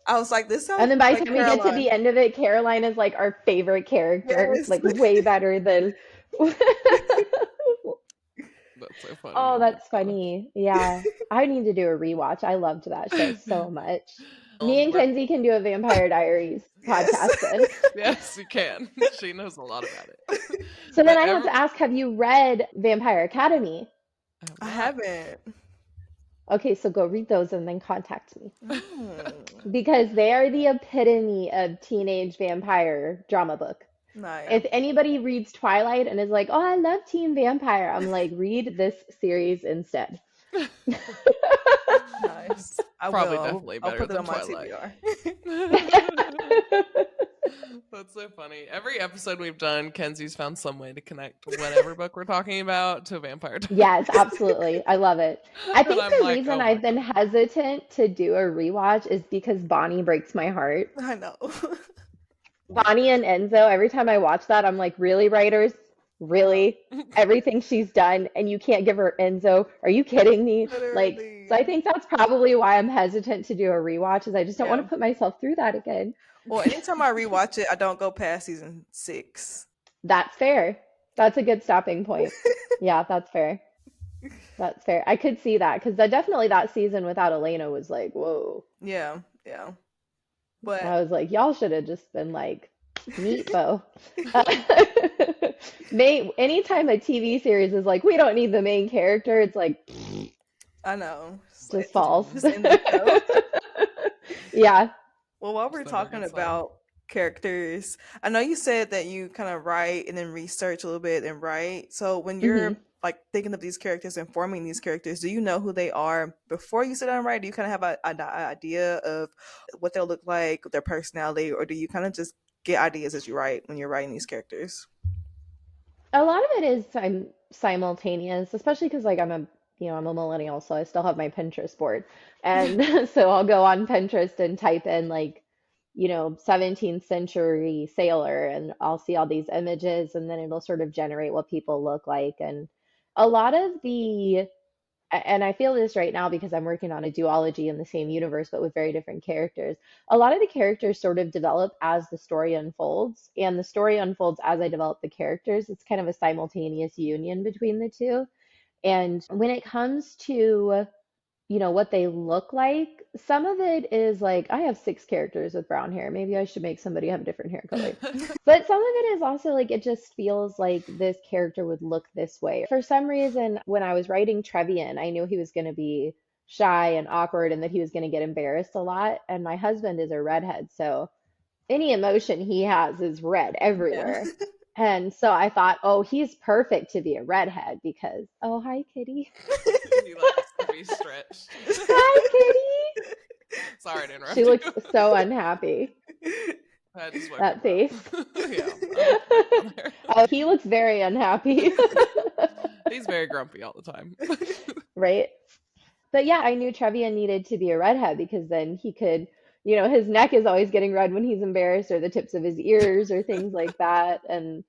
I was like, this sounds And then by the like time we get to Caroline. the end of it, Caroline is like our favorite character, Yes. like way better than. That's so funny. Oh, that's my God. funny. Yeah. I need to do a rewatch. I loved that show so much. Me and Kenzie can do a Vampire Diaries podcast then. Yes, you can. She knows a lot about it. So then But I have to ask, have you read Vampire Academy? I haven't. Okay, so go read those and then contact me. Mm, Because they are the epitome of teenage vampire drama book. nice. If anybody reads Twilight and is like, oh, I love Teen Vampire, I'm like, read this series instead. Nice. I Probably will. definitely I'll better put it than on my Twilight. TBR. That's so funny. Every episode we've done, Kenzie's found some way to connect whatever book we're talking about to Vampire Diaries. Yes, absolutely. I love it. I And think I'm the like, reason oh my I've been hesitant to do a rewatch is because Bonnie breaks my heart. I know. Bonnie and Enzo, every time I watch that, I'm like, really, writers? Really? Everything she's done, and you can't give her Enzo? Are you kidding me? Like, Literally. so I think that's probably why I'm hesitant to do a rewatch, is I just don't want Yeah. to put myself through that again. Well, anytime I rewatch it, I don't go past season 6. That's fair. That's a good stopping point. Yeah, that's fair. That's fair. I could see that because definitely that season without Elena was like, whoa. Yeah, yeah. But I was like, y'all should have just been like, meat bow. Anytime a TV series is like, we don't need the main character, it's like, I know. just falls. Just end the show. Yeah. Well, while we're It's never a talking good sign. about characters, I know you said that you kind of write and then research a little bit and write. So when you're like thinking of these characters and forming these characters, do you know who they are before you sit down and write? Do you kind of have an idea of what they'll look like, their personality, or do you kind of just get ideas as you write when you're writing these characters? A lot of it is simultaneous, especially because like I'm a millennial, so I still have my Pinterest board. And so I'll go on Pinterest and type in like, 17th century sailor, and I'll see all these images, and then it'll sort of generate what people look like. And a lot of and I feel this right now because I'm working on a duology in the same universe, but with very different characters. A lot of the characters sort of develop as the story unfolds, and the story unfolds as I develop the characters. It's kind of a simultaneous union between the two. And when it comes to, what they look like, some of it is like, I have 6 characters with brown hair. Maybe I should make somebody have a different hair color. But some of it is also like, it just feels like this character would look this way. For some reason, when I was writing Trevian, I knew he was going to be shy and awkward and that he was going to get embarrassed a lot. And my husband is a redhead, so any emotion he has is red Yeah. everywhere. And so I thought, oh, he's perfect to be a redhead because, oh, hi, kitty. He likes to be stretched. Hi, kitty. Sorry to interrupt She you. looks so unhappy. I just woke That him face. up. Yeah. Oh, he looks very unhappy. He's very grumpy all the time. Right? But yeah, I knew Trevian needed to be a redhead because then he could, his neck is always getting red when he's embarrassed, or the tips of his ears, or things like that. And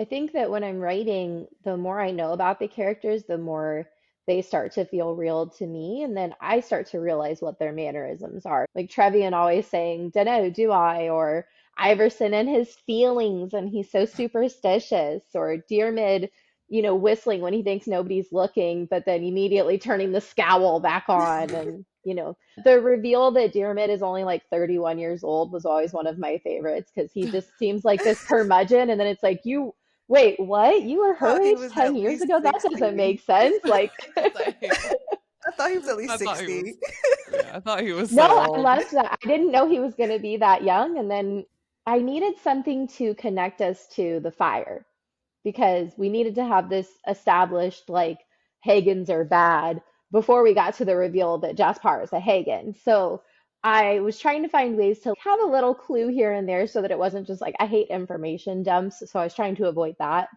I think that when I'm writing, the more I know about the characters, the more they start to feel real to me. And then I start to realize what their mannerisms are. Like Trevian always saying, dunno, do I? Or Iverson and his feelings, and he's so superstitious. Or Diarmid, whistling when he thinks nobody's looking, but then immediately turning the scowl back on. And, the reveal that Diarmid is only like 31 years old was always one of my favorites because he just seems like this curmudgeon. And then it's like, wait, what? You were her thought he age was 10 at years least ago? That 60. doesn't make sense. Like, I thought he was at least I thought he 60. was. Yeah, I thought he was no, so I old. loved that. I didn't know he was going to be that young. And then I needed something to connect us to the fire because we needed to have this established, like, Hagans are bad before we got to the reveal that Jaspar is a Hagan. So I was trying to find ways to have a little clue here and there so that it wasn't just like, I hate information dumps. So I was trying to avoid that.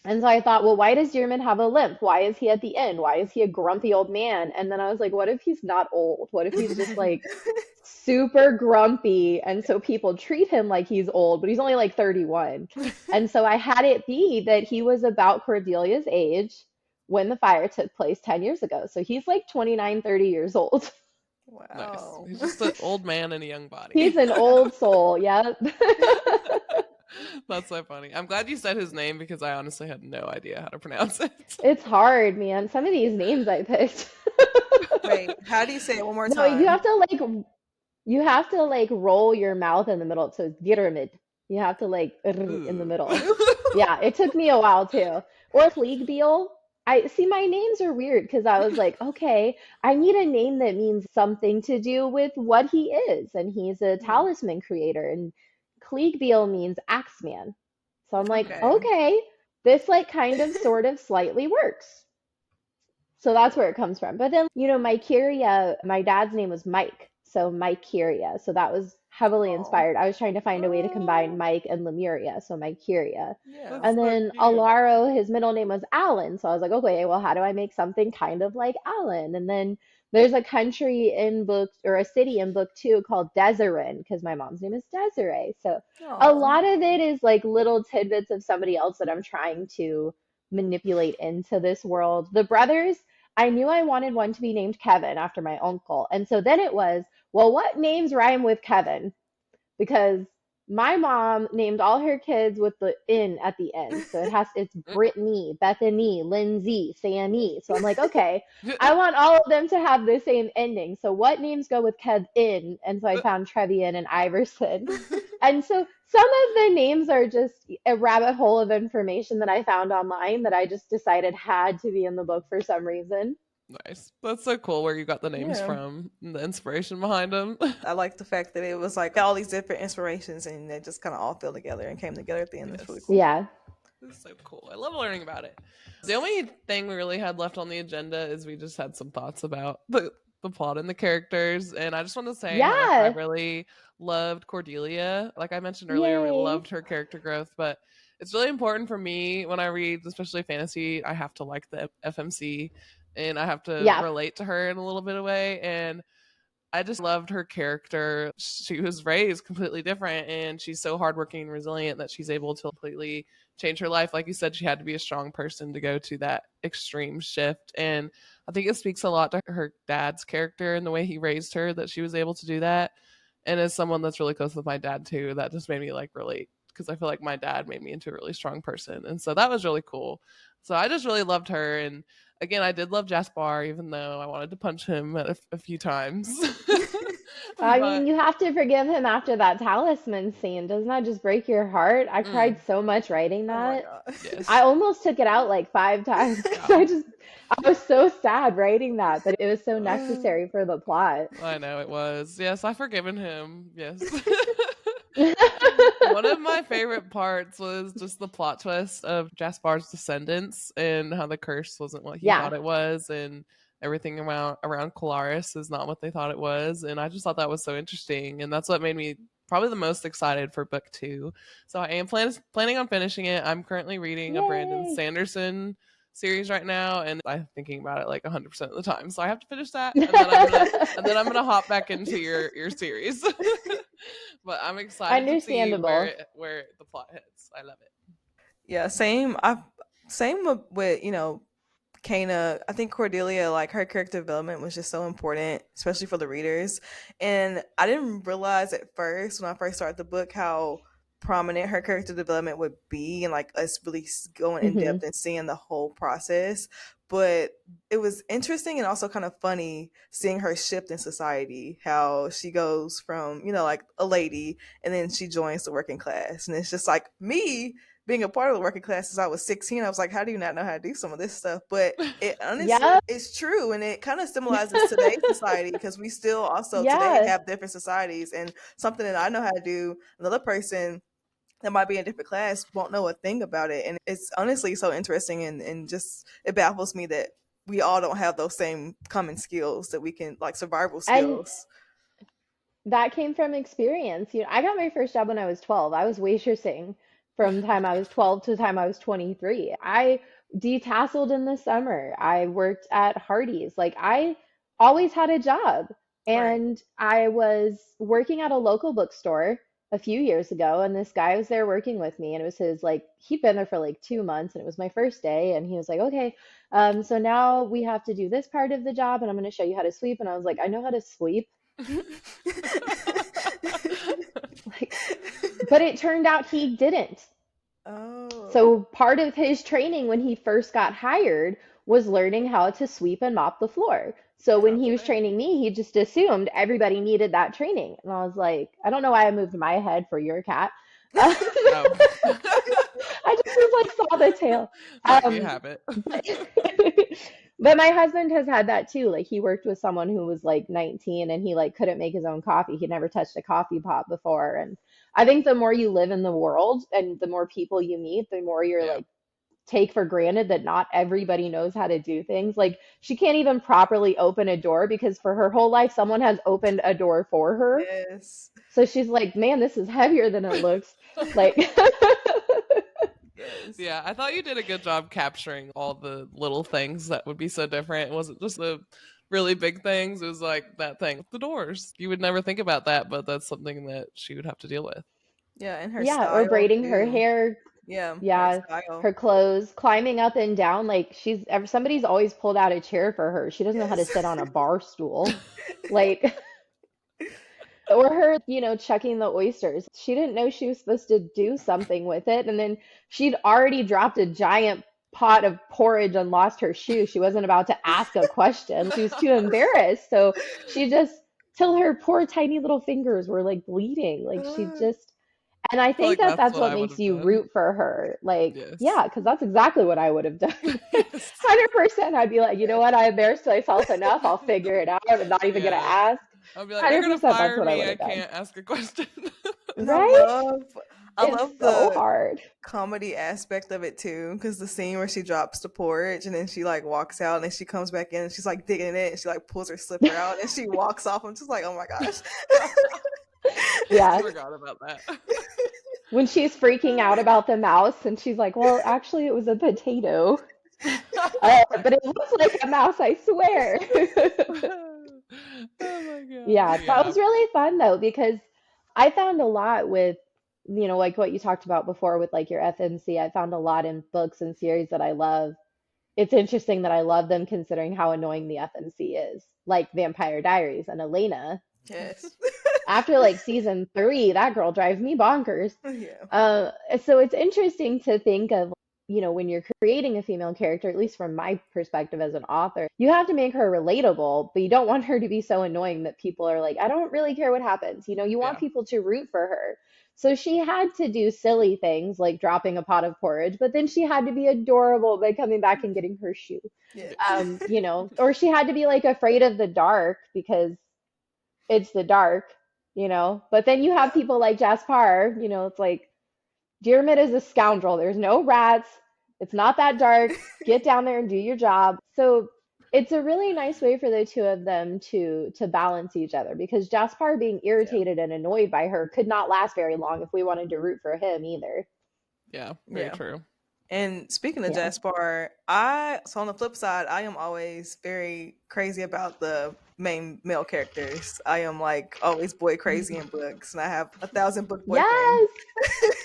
And so I thought, well, why does Dearman have a limp? Why is he at the end? Why is he a grumpy old man? And then I was like, what if he's not old? What if he's just like super grumpy? And so people treat him like he's old, but he's only like 31. And so I had it be that he was about Cordelia's age when the fire took place 10 years ago. So he's like 29, 30 years old. Nice. Wow. He's just an old man in a young body. He's an old soul. Yep. That's so funny. I'm glad you said his name because I honestly had no idea how to pronounce it. It's hard, man. Some of these names I picked. Wait, how do you say it one more No, time? you have to like roll your mouth in the middle. So it's Pyramid. You have to like in the middle. Yeah, it took me a while too. Or Beal. I see my names are weird because I was like, okay, I need a name that means something to do with what he is. And he's a talisman creator. And Beal means Axeman. So I'm like, okay, this like kind of sort of slightly works. So that's where it comes from. But then, my Kyria, my dad's name was Mike. So Mike Kyria. So that was heavily inspired. I was trying to find a way to combine Mike and Lemuria. So Mike Kyria. Yeah. And then Alaro, his middle name was Alan. So I was like, okay, well, how do I make something kind of like Alan? And then there's a country in book or a city in book 2 called Deseret because my mom's name is Desiree. So a lot of it is like little tidbits of somebody else that I'm trying to manipulate into this world. The brothers, I knew I wanted one to be named Kevin after my uncle. And so then it was, well, what names rhyme with Kevin? Because my mom named all her kids with the "in" at the end. So it's Brittany, Bethany, Lindsay, Sammy. So I'm like, okay, I want all of them to have the same ending. So what names go with Kevin? And so I found Trevian and Iverson. And so some of the names are just a rabbit hole of information that I found online that I just decided had to be in the book for some reason. Nice. That's so cool where you got the names from and the inspiration behind them. I like the fact that it was like all these different inspirations and they just kind of all fell together and came together at the end. That's really cool. Yeah. This is so cool. I love learning about it. The only thing we really had left on the agenda is we just had some thoughts about the plot and the characters. And I just want to say I really loved Cordelia. Like I mentioned earlier, we loved her character growth, but it's really important for me when I read, especially fantasy, I have to like the FMC and I have to relate to her in a little bit of a way. And I just loved her character. She was raised completely different and she's so hardworking and resilient that she's able to completely change her life. Like you said, she had to be a strong person to go to that extreme shift. And I think it speaks a lot to her dad's character and the way he raised her that she was able to do that. And as someone that's really close with my dad too, that just made me like relate because I feel like my dad made me into a really strong person. And so that was really cool. So I just really loved her. And again, I did love Jaspar, even though I wanted to punch him a few times. I But mean, you have to forgive him after that talisman scene. Doesn't that just break your heart? I cried mm, so much writing Oh my that. god. I yes. almost took it out like 5 times because Wow. I was so sad writing that, but it was so Uh, necessary for the plot. I know it was. Yes, I've forgiven him. Yes. One of my favorite parts was just the plot twist of Jaspar's descendants and how the curse wasn't what he thought Yeah. it was, and everything around Colaris is not what they thought it was. And I just thought that was so interesting, and that's what made me probably the most excited for book two. So I am planning on finishing it. I'm currently reading a Brandon Yay. Sanderson series right now, and I'm thinking about it like 100% of the time. So I have to finish that, and then I'm gonna hop back into your series. But I'm excited to see where Understandable. where the plot heads. I love it. yeah, same. I same with Kana. I think Cordelia, like her character development was just so important, especially for the readers. And I didn't realize at first when I first started the book how prominent her character development would be, and like us really going in Hmm. depth and seeing the whole process. But it was interesting and also kind of funny seeing her shift in society, how she goes from, like a lady and then she joins the working class. And it's just like me being a part of the working class since I was 16. I was like, how do you not know how to do some of this stuff? But it honestly Yeah. is true. And it kind of symbolizes today's society because we still also today Yeah. have different societies. And something that I know how to do, another person that might be in a different class won't know a thing about it. And it's honestly so interesting, and just it baffles me that we all don't have those same common skills that we can, like survival And skills. that came from experience. I got my first job when I was 12. I was waitressing from the time I was 12 to the time I was 23. I detasseled in the summer. I worked at Hardee's. Like I always had a job. Right. And I was working at a local bookstore a few years ago, and this guy was there working with me, and it was his like he'd been there for like 2 months, and it was my first day, and he was like, okay, so now we have to do this part of the job, and I'm going to show you how to sweep. And I was like, I know how to sweep. Like, but it turned out he didn't. Oh. So part of his training when he first got hired was learning how to sweep and mop the floor. So when he was Okay. training me, he just assumed everybody needed that training. And I was like, I don't know why I moved my head for your cat. Oh. I just was like saw the tail. Let you Um, have it. but, but my husband has had that too. Like he worked with someone who was like 19 and he like couldn't make his own coffee. He'd never touched a coffee pot before. And I think the more you live in the world and the more people you meet, the more you're Yeah. like take for granted that not everybody knows how to do things. Like she can't even properly open a door because for her whole life someone has opened a door for her. Yes. So she's like, "Man, this is heavier than it looks." Like Yes. Yeah, I thought you did a good job capturing all the little things that would be so different. It wasn't just the really big things. It was like that thing with the doors. You would never think about that, but that's something that she would have to deal with. Yeah, and her yeah, or style braiding her too. hair, Yeah, her yeah, style. her clothes, climbing up and down. Like somebody's always pulled out a chair for her. She doesn't know how to Yes. sit on a bar stool. Like or her, chucking the oysters. She didn't know she was supposed to do something with it. And then she'd already dropped a giant pot of porridge and lost her shoe. She wasn't about to ask a question. She was too embarrassed. So she just, till her poor tiny little fingers were like bleeding. Like she Uh, just, and I I feel think like that that's that's what what I would makes have you done. root for her. Like, Yes. yeah, because that's exactly what I would have done. Yes. 100%. I'd be like, you know yes. what? I embarrassed myself enough. I'll figure it out. I'm not even going to Yeah. ask. I'll be like, they're gonna 100% that's fire what I me. would I have done. can't ask a question. And I Right? love I It's love so the hard. comedy aspect of it too, because the scene where she drops the porridge and then she like walks out and then she comes back in and she's like digging in it and she like pulls her slipper out and she walks off. I'm just like, oh my gosh. I Yeah. forgot about that. When she's freaking out about the mouse and she's like, well, actually, it was a potato. But it looks like a mouse, I swear. Oh my Yeah, gosh. that Yeah. was really fun though, because I found a lot with, like what you talked about before with like your FMC. I found a lot in books and series that I love. It's interesting that I love them considering how annoying the FMC is, like Vampire Diaries and Elena. Yes. After like season 3, that girl drives me bonkers. Yeah. So it's interesting to think of, when you're creating a female character, at least from my perspective as an author, you have to make her relatable, but you don't want her to be so annoying that people are like, I don't really care what happens. You want Yeah. people to root for her. So she had to do silly things like dropping a pot of porridge, but then she had to be adorable by coming back and getting her shoe. Yes. Or she had to be like afraid of the dark because it's the dark. But then you have Yeah. people like Jaspar, it's like Diarmid is a scoundrel. There's no rats. It's not that dark. Get down there and do your job. So it's a really nice way for the two of them to balance each other because Jaspar being Yeah. irritated and annoyed by her could not last very long if we wanted to root for him either. Yeah, very Yeah. true. And speaking of Yeah. Jaspar, so on the flip side, I am always very crazy about the main male characters. I am like always boy crazy in books, and I have 1,000 book boyfriends. Yes.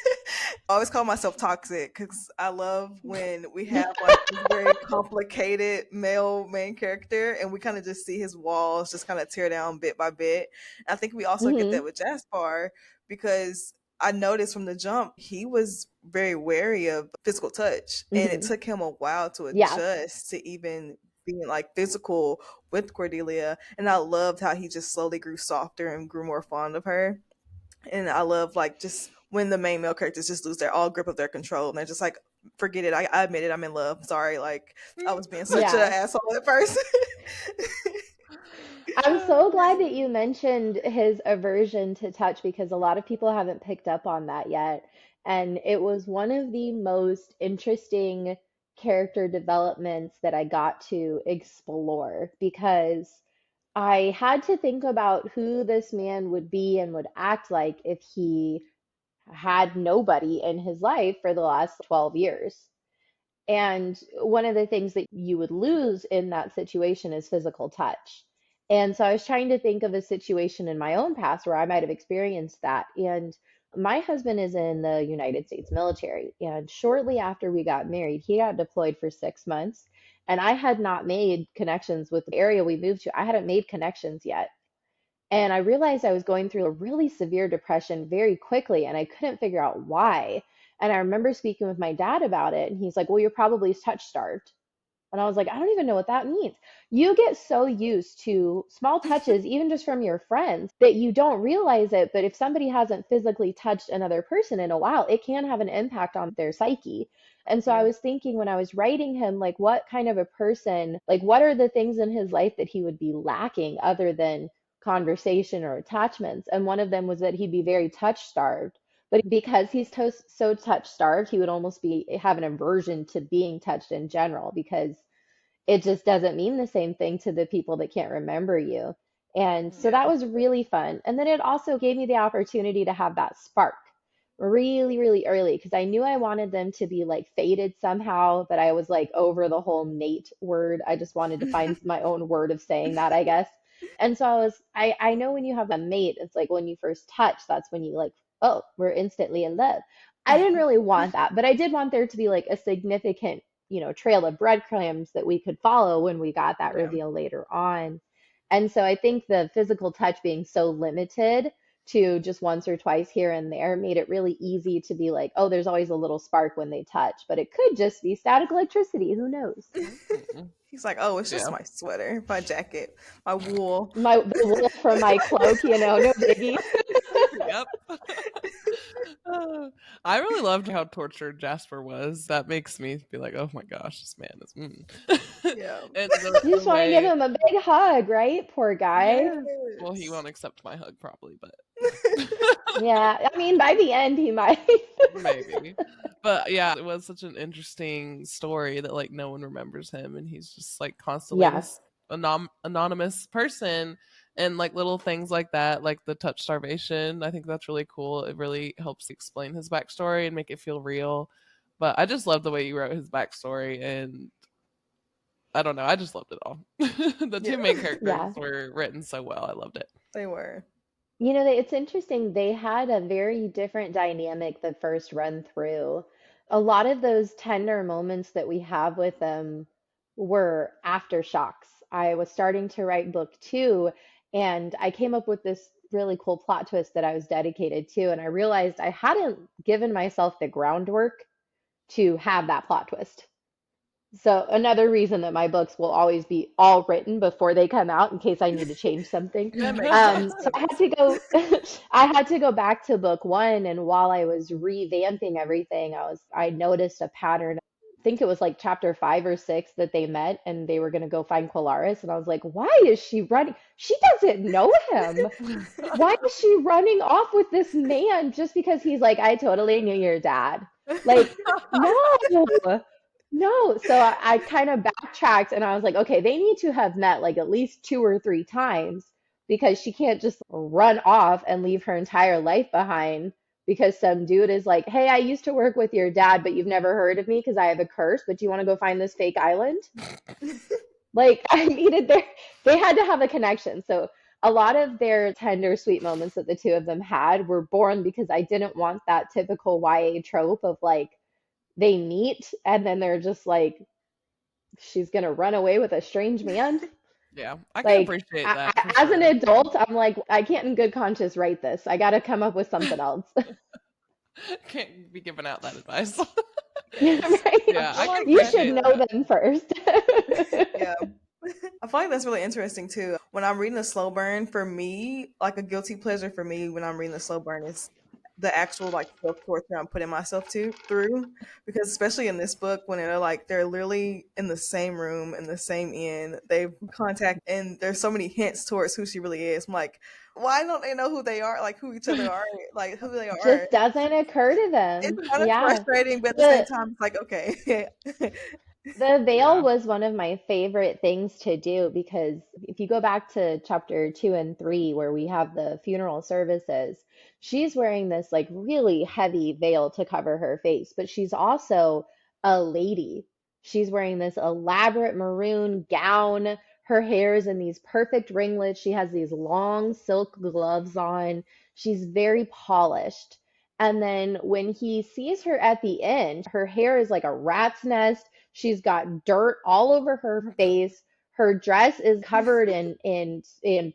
I always call myself toxic because I love when we have like this very complicated male main character, and we kind of just see his walls just kind of tear down bit by bit. And I think we also get that with Jaspar because I noticed from the jump he was very wary of physical touch, and it took him a while to Yeah. adjust to even being like physical with Cordelia. And I loved how he just slowly grew softer and grew more fond of her. And I love like just when the main male characters just lose their all grip of their control and they're just like, forget it. I admit it. I'm in love. Sorry. Like I was being such an asshole at first. I'm so glad that you mentioned his aversion to touch because a lot of people haven't picked up on that yet. And it was one of the most interesting character developments that I got to explore because I had to think about who this man would be and would act like if he had nobody in his life for the last 12 years. And one of the things that you would lose in that situation is physical touch. And so I was trying to think of a situation in my own past where I might have experienced that. And my husband is in the United States military. And shortly after we got married, he got deployed for 6 months. And I had not made connections with the area we moved to. I hadn't made connections yet. And I realized I was going through a really severe depression very quickly, and I couldn't figure out why. And I remember speaking with my dad about it, and he's like, well, you're probably touch starved. And I was like, I don't even know what that means. You get so used to small touches, even just from your friends, that you don't realize it. But if somebody hasn't physically touched another person in a while, it can have an impact on their psyche. And so I was thinking when I was writing him, like, what kind of a person, like, what are the things in his life that he would be lacking other than conversation or attachments? And one of them was that he'd be very touch starved. But because he's so touch starved, he would almost have an aversion to being touched in general because it just doesn't mean the same thing to the people that can't remember you. And so that was really fun. And then it also gave me the opportunity to have that spark really, really early because I knew I wanted them to be like fated somehow, but I was like over the whole mate word. I just wanted to find my own word of saying that, I guess. And so I know when you have a mate, it's like when you first touch, that's when you like, oh, we're instantly in love. I didn't really want that, but I did want there to be like a significant, trail of breadcrumbs that we could follow when we got that reveal later on. And so I think the physical touch being so limited to just once or twice here and there made it really easy to be like, oh, there's always a little spark when they touch, but it could just be static electricity. Who knows? He's like, oh, it's just my sweater, my jacket, my wool. The wool from my cloak, no biggie. Yep. I really loved how tortured Jasper was. That makes me be like, oh my gosh, this man is. Yeah. And You just want to give him a big hug, right? Poor guy. Yes. Well, he won't accept my hug probably, but yeah, I mean, by the end he might. maybe. But yeah, it was such an interesting story that like no one remembers him, and he's just like constantly this anonymous person. And like little things like that, like the touch starvation, I think that's really cool. It really helps explain his backstory and make it feel real. But I just love the way you wrote his backstory, and I don't know, I just loved it all. The two main characters were written so well. I loved it. They were. It's interesting. They had a very different dynamic the first run through. A lot of those tender moments that we have with them were aftershocks. I was starting to write book 2, and I came up with this really cool plot twist that I was dedicated to. And I realized I hadn't given myself the groundwork to have that plot twist. So another reason that my books will always be all written before they come out in case I need to change something. That makes sense. So I had to go I had to go back to book one, and while I was revamping everything, I noticed a pattern. I think it was like chapter 5 or 6 that they met and they were gonna go find Colaris, and I was like, why is she running? She doesn't know him. Why is she running off with this man just because he's like, I totally knew your dad? Like, no. No, so I kind of backtracked and I was like, okay, they need to have met like at least 2 or 3 times because she can't just run off and leave her entire life behind because some dude is like, hey, I used to work with your dad, but you've never heard of me because I have a curse, but do you want to go find this fake island? Like, they had to have a connection. So a lot of their tender, sweet moments that the two of them had were born because I didn't want that typical YA trope of like, they meet and then they're just like, she's gonna run away with a strange man. Yeah, I can Like, appreciate that. as an adult, I'm like, I can't in good conscience write this. I got to come up with something else. Can't be giving out that advice. Right? Yeah, you should know them first. Yeah. I feel like that's really interesting too. When I'm reading a slow burn, for me, like a guilty pleasure for me when I'm reading a slow burn is the actual like self torture I'm putting myself through. Because especially in this book, when they're literally in the same room in the same inn, they contact, and there's so many hints towards who she really is. I'm like, why don't they know who they are? Like who each other are? Like who they are? Just doesn't occur to them. It's kind of frustrating, but at the same time, it's like okay. The veil was one of my favorite things to do because if you go back to chapter 2 and 3, where we have the funeral services, she's wearing this like really heavy veil to cover her face, but she's also a lady. She's wearing this elaborate maroon gown. Her hair is in these perfect ringlets. She has these long silk gloves on. She's very polished. And then when he sees her at the end, her hair is like a rat's nest. She's got dirt all over her face. Her dress is covered in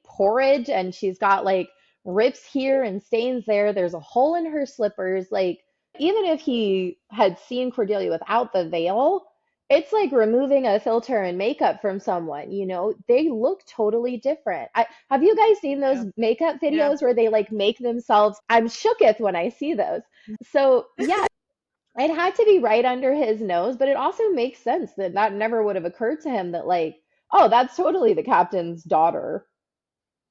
porridge, and she's got like rips here and stains there. There's a hole in her slippers. Like, even if he had seen Cordelia without the veil, it's like removing a filter and makeup from someone, you know? They look totally different. Have you guys seen those makeup videos where they like make themselves? I'm shooketh when I see those. So, yeah, it had to be right under his nose, but it also makes sense that that never would have occurred to him that like, oh, that's totally the captain's daughter.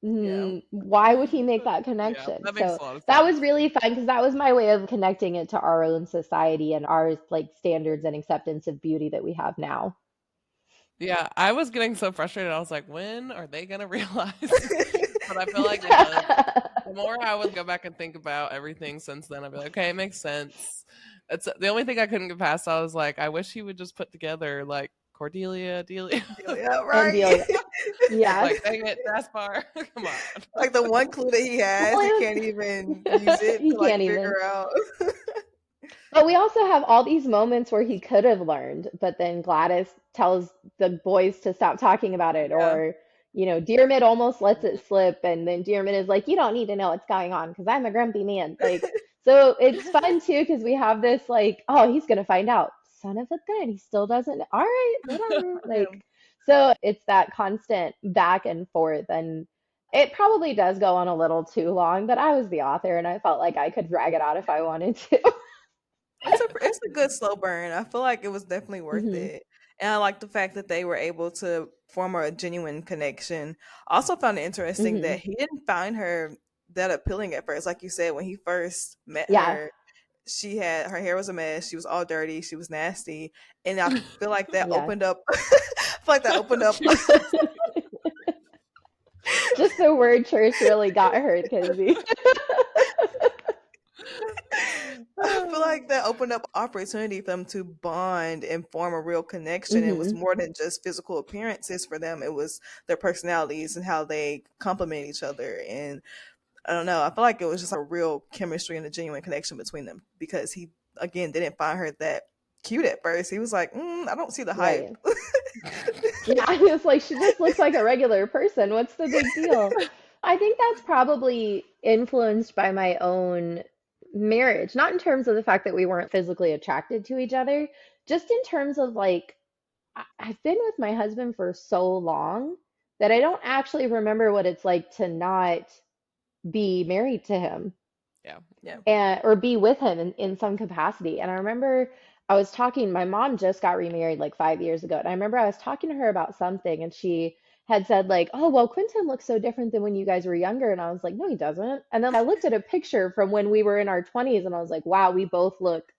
Why would he make that connection? That makes a lot of sense. That was really fun because that was my way of connecting it to our own society and our like standards and acceptance of beauty that we have now. Yeah, I was getting so frustrated. I was like, when are they gonna realize? But I feel like the more I would go back and think about everything since then, I'd be like, okay, it makes sense. It's the only thing I couldn't get past. I was like, I wish he would just put together like Cordelia, Delia. Yeah, right. Delia. Yeah. Like, dang it, Jaspar. Come on. Like the one clue that he has, he can't even use it to like figure out. But we also have all these moments where he could have learned, but then Gladys tells the boys to stop talking about it, or you know, Dearmid almost lets it slip, and then Dearmid is like, you don't need to know what's going on because I'm a grumpy man. Like, so it's fun too because we have this like, oh, he's gonna find out. Son of a gun, he still doesn't. All right, whatever. Like, so it's that constant back and forth, and it probably does go on a little too long, but I was the author and I felt like I could drag it out if I wanted to. It's a good slow burn. I feel like it was definitely worth it. And I like the fact that they were able to form a genuine connection. I also found it interesting that he didn't find her that appealing at first. Like you said, when he first met her, her hair was a mess. She was all dirty. She was nasty. And I feel like that opened up. I feel like that opened up. Just the word church really got her, Kenzie. I feel like that opened up opportunity for them to bond and form a real connection. It was more than just physical appearances for them. It was their personalities and how they complement each other. And I don't know. I feel like it was just a real chemistry and a genuine connection between them because he, again, didn't find her that cute at first. He was like, I don't see the hype. Yeah, I was like, she just looks like a regular person. What's the big deal? I think that's probably influenced by my own marriage, not in terms of the fact that we weren't physically attracted to each other, just in terms of like, I've been with my husband for so long that I don't actually remember what it's like to not be married to him Yeah. Yeah. and or be with him in some capacity. And I remember I was talking, my mom just got remarried like 5 years ago. And I remember I was talking to her about something and she had said like, oh, well, Quentin looks so different than when you guys were younger. And I was like, no, he doesn't. And then I looked at a picture from when we were in our 20s and I was like, wow, we both look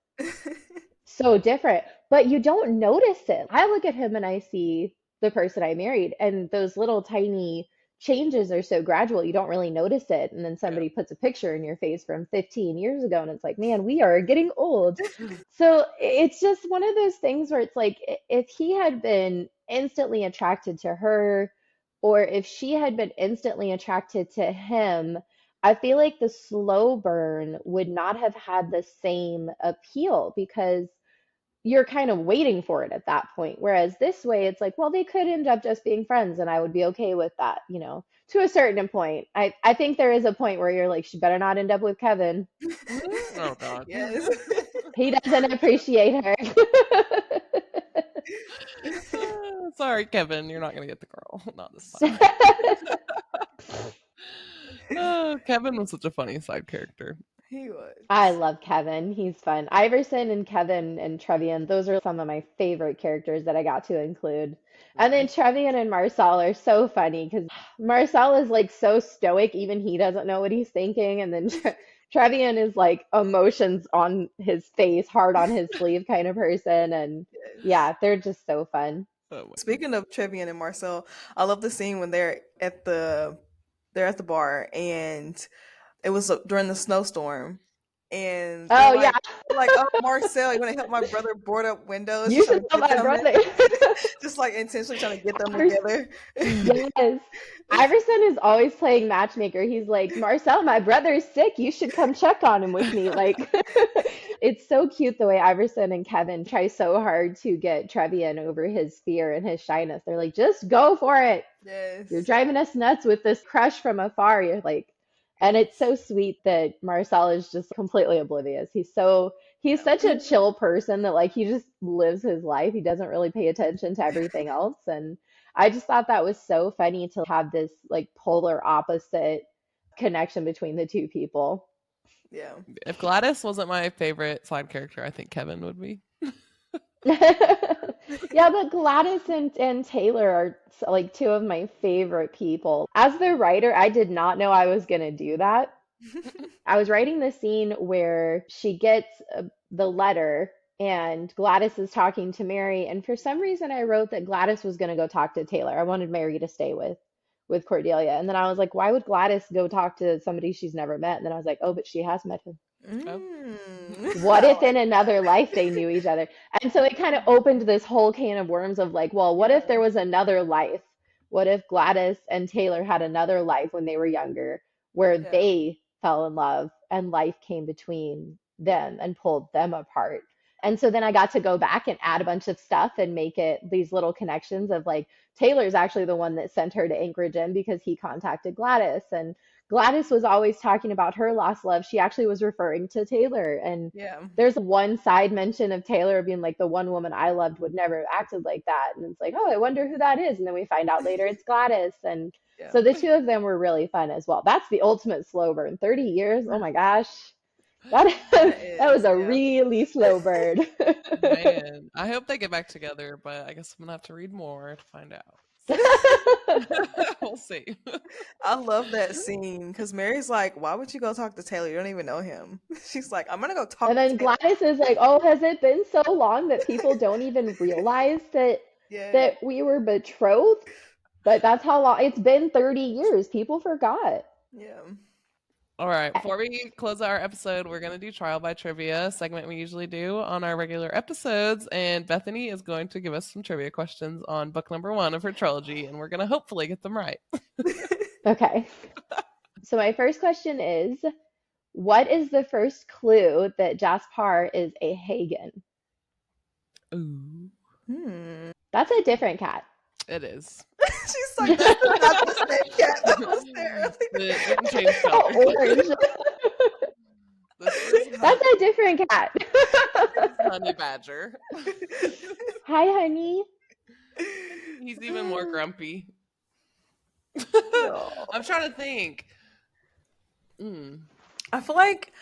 so different, but you don't notice it. I look at him and I see the person I married, and those little tiny changes are so gradual, you don't really notice it. And then Yeah. somebody puts a picture in your face from 15 years ago, and it's like, man, we are getting old. So it's just one of those things where it's like, if he had been instantly attracted to her, or if she had been instantly attracted to him, I feel like the slow burn would not have had the same appeal because you're kind of waiting for it at that point. Whereas this way, it's like, well, they could end up just being friends, and I would be okay with that, to a certain point. I think there is a point where you're like, she better not end up with Kevin. Oh God. Yes. He doesn't appreciate her. Sorry, Kevin, you're not gonna get the girl. Not this time. Oh, Kevin was such a funny side character. He was. I love Kevin. He's fun. Iverson and Kevin and Trevian, those are some of my favorite characters that I got to include. And then Trevian and Marcel are so funny because Marcel is like so stoic, even he doesn't know what he's thinking. And then Trevian is like emotions on his face, heart on his sleeve kind of person. And yeah, they're just so fun. Oh, my Speaking of Trevian and Marcel, I love the scene when they're at the bar and it was during the snowstorm. And Oh, they're yeah. like, oh, Marcel, you want to help my brother board up windows? You Just trying should to tell get my them brother. just like intentionally trying to get them together. Yes. Iverson is always playing matchmaker. He's like, Marcel, my brother's sick. You should come check on him with me. Like, it's so cute the way Iverson and Kevin try so hard to get Trevian over his fear and his shyness. They're like, just go for it. Yes. You're driving us nuts with this crush from afar. You're like, and it's so sweet that Marcel is just completely oblivious. He's such a chill person that like he just lives his life. He doesn't really pay attention to everything else. And I just thought that was so funny to have this like polar opposite connection between the two people. Yeah. If Gladys wasn't my favorite side character, I think Kevin would be. Yeah, but Gladys and Taylor are like two of my favorite people. As the writer, I did not know I was going to do that. I was writing the scene where she gets the letter and Gladys is talking to Mary. And for some reason, I wrote that Gladys was going to go talk to Taylor. I wanted Mary to stay with Cordelia. And then I was like, why would Gladys go talk to somebody she's never met? And then I was like, oh, but she has met him. What if in another life they knew each other? And so it kind of opened this whole can of worms of like, well, what if there was another life? What if Gladys and Taylor had another life when they were younger where they fell in love and life came between them and pulled them apart? And so then I got to go back and add a bunch of stuff and make it these little connections of like, Taylor's actually the one that sent her to Anchorage because he contacted Gladys, and Gladys was always talking about her lost love. She actually was referring to Taylor. And there's one side mention of Taylor being like, the one woman I loved would never have acted like that. And it's like, oh, I wonder who that is. And then we find out later it's Gladys. And so the two of them were really fun as well. That's the ultimate slow burn. 30 years. Oh my gosh. That was a really slow burn. Man, I hope they get back together, but I guess I'm gonna have to read more to find out. We'll see. I love that scene because Mary's like, why would you go talk to Taylor? You don't even know him. She's like, I'm gonna go talk and to then Taylor. Gladys is like, oh, has it been so long that people don't even realize that we were betrothed? But that's how long it's been. 30 years. People forgot. Yeah. All right, before we close our episode, we're going to do Trial by Trivia, a segment we usually do on our regular episodes. And Bethany is going to give us some trivia questions on book number 1 of her trilogy, and we're going to hopefully get them right. Okay. So my first question is, what is the first clue that Jaspar is a Hagen? Ooh. That's a different cat. It is. She's like, that's not the same cat that was there. It didn't change color. Orange. That's a different cat. Honey Badger. Hi, honey. He's even more grumpy. No. I'm trying to think. I feel like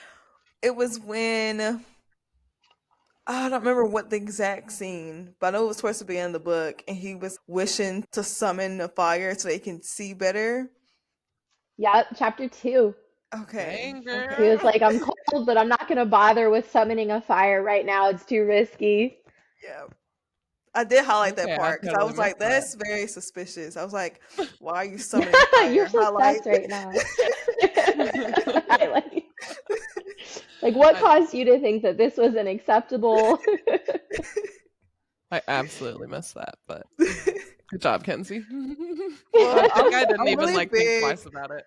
it was when I don't remember what the exact scene, but I know it was towards the beginning of the book, and he was wishing to summon the fire so they can see better. Yep, chapter 2. Okay. Dang, girl. He was like, I'm cold, but I'm not going to bother with summoning a fire right now. It's too risky. Yeah. I did highlight Okay, that part because I totally was like, missed that. that's very suspicious. I was like, why are you summoning You're fire? suspect right now. Highlight. Like, what caused you to think that this was an acceptable? I absolutely missed that, but good job, Kenzie. Well, I didn't I'm even really think big. twice about it.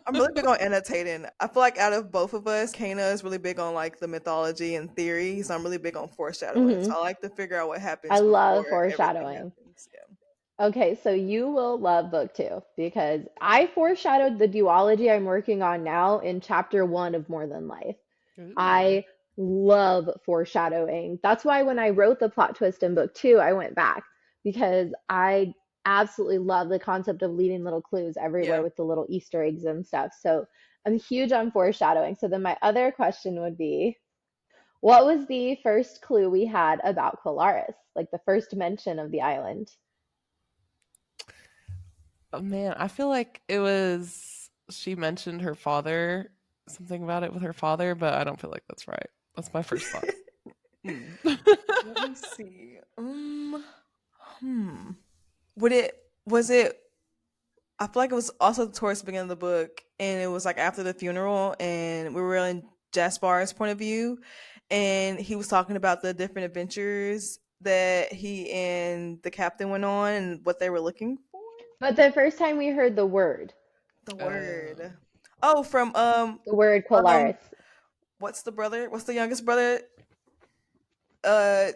I'm really big on annotating. I feel like out of both of us, Kana is really big on like the mythology and theories. I'm really big on foreshadowing. So I like to figure out what happens. I love before everything foreshadowing. happens. Yeah. Okay, so you will love book 2 because I foreshadowed the duology I'm working on now in chapter 1 of More Than Life. Ooh. I love foreshadowing. That's why when I wrote the plot twist in book 2, I went back because I absolutely love the concept of leaving little clues everywhere with the little Easter eggs and stuff. So I'm huge on foreshadowing. So then my other question would be, what was the first clue we had about Colaris? Like the first mention of the island? Oh, man, I feel like it was she mentioned her father, something about it with her father, but I don't feel like that's right. That's my first thought. Let me see. Was it I feel like it was also towards the beginning of the book, and it was like after the funeral, and we were in Jaspar's point of view, and he was talking about the different adventures that he and the captain went on and what they were looking for. But the first time we heard the word. The word. Oh, from The word Colaris. What's the brother? What's the youngest brother? Trev.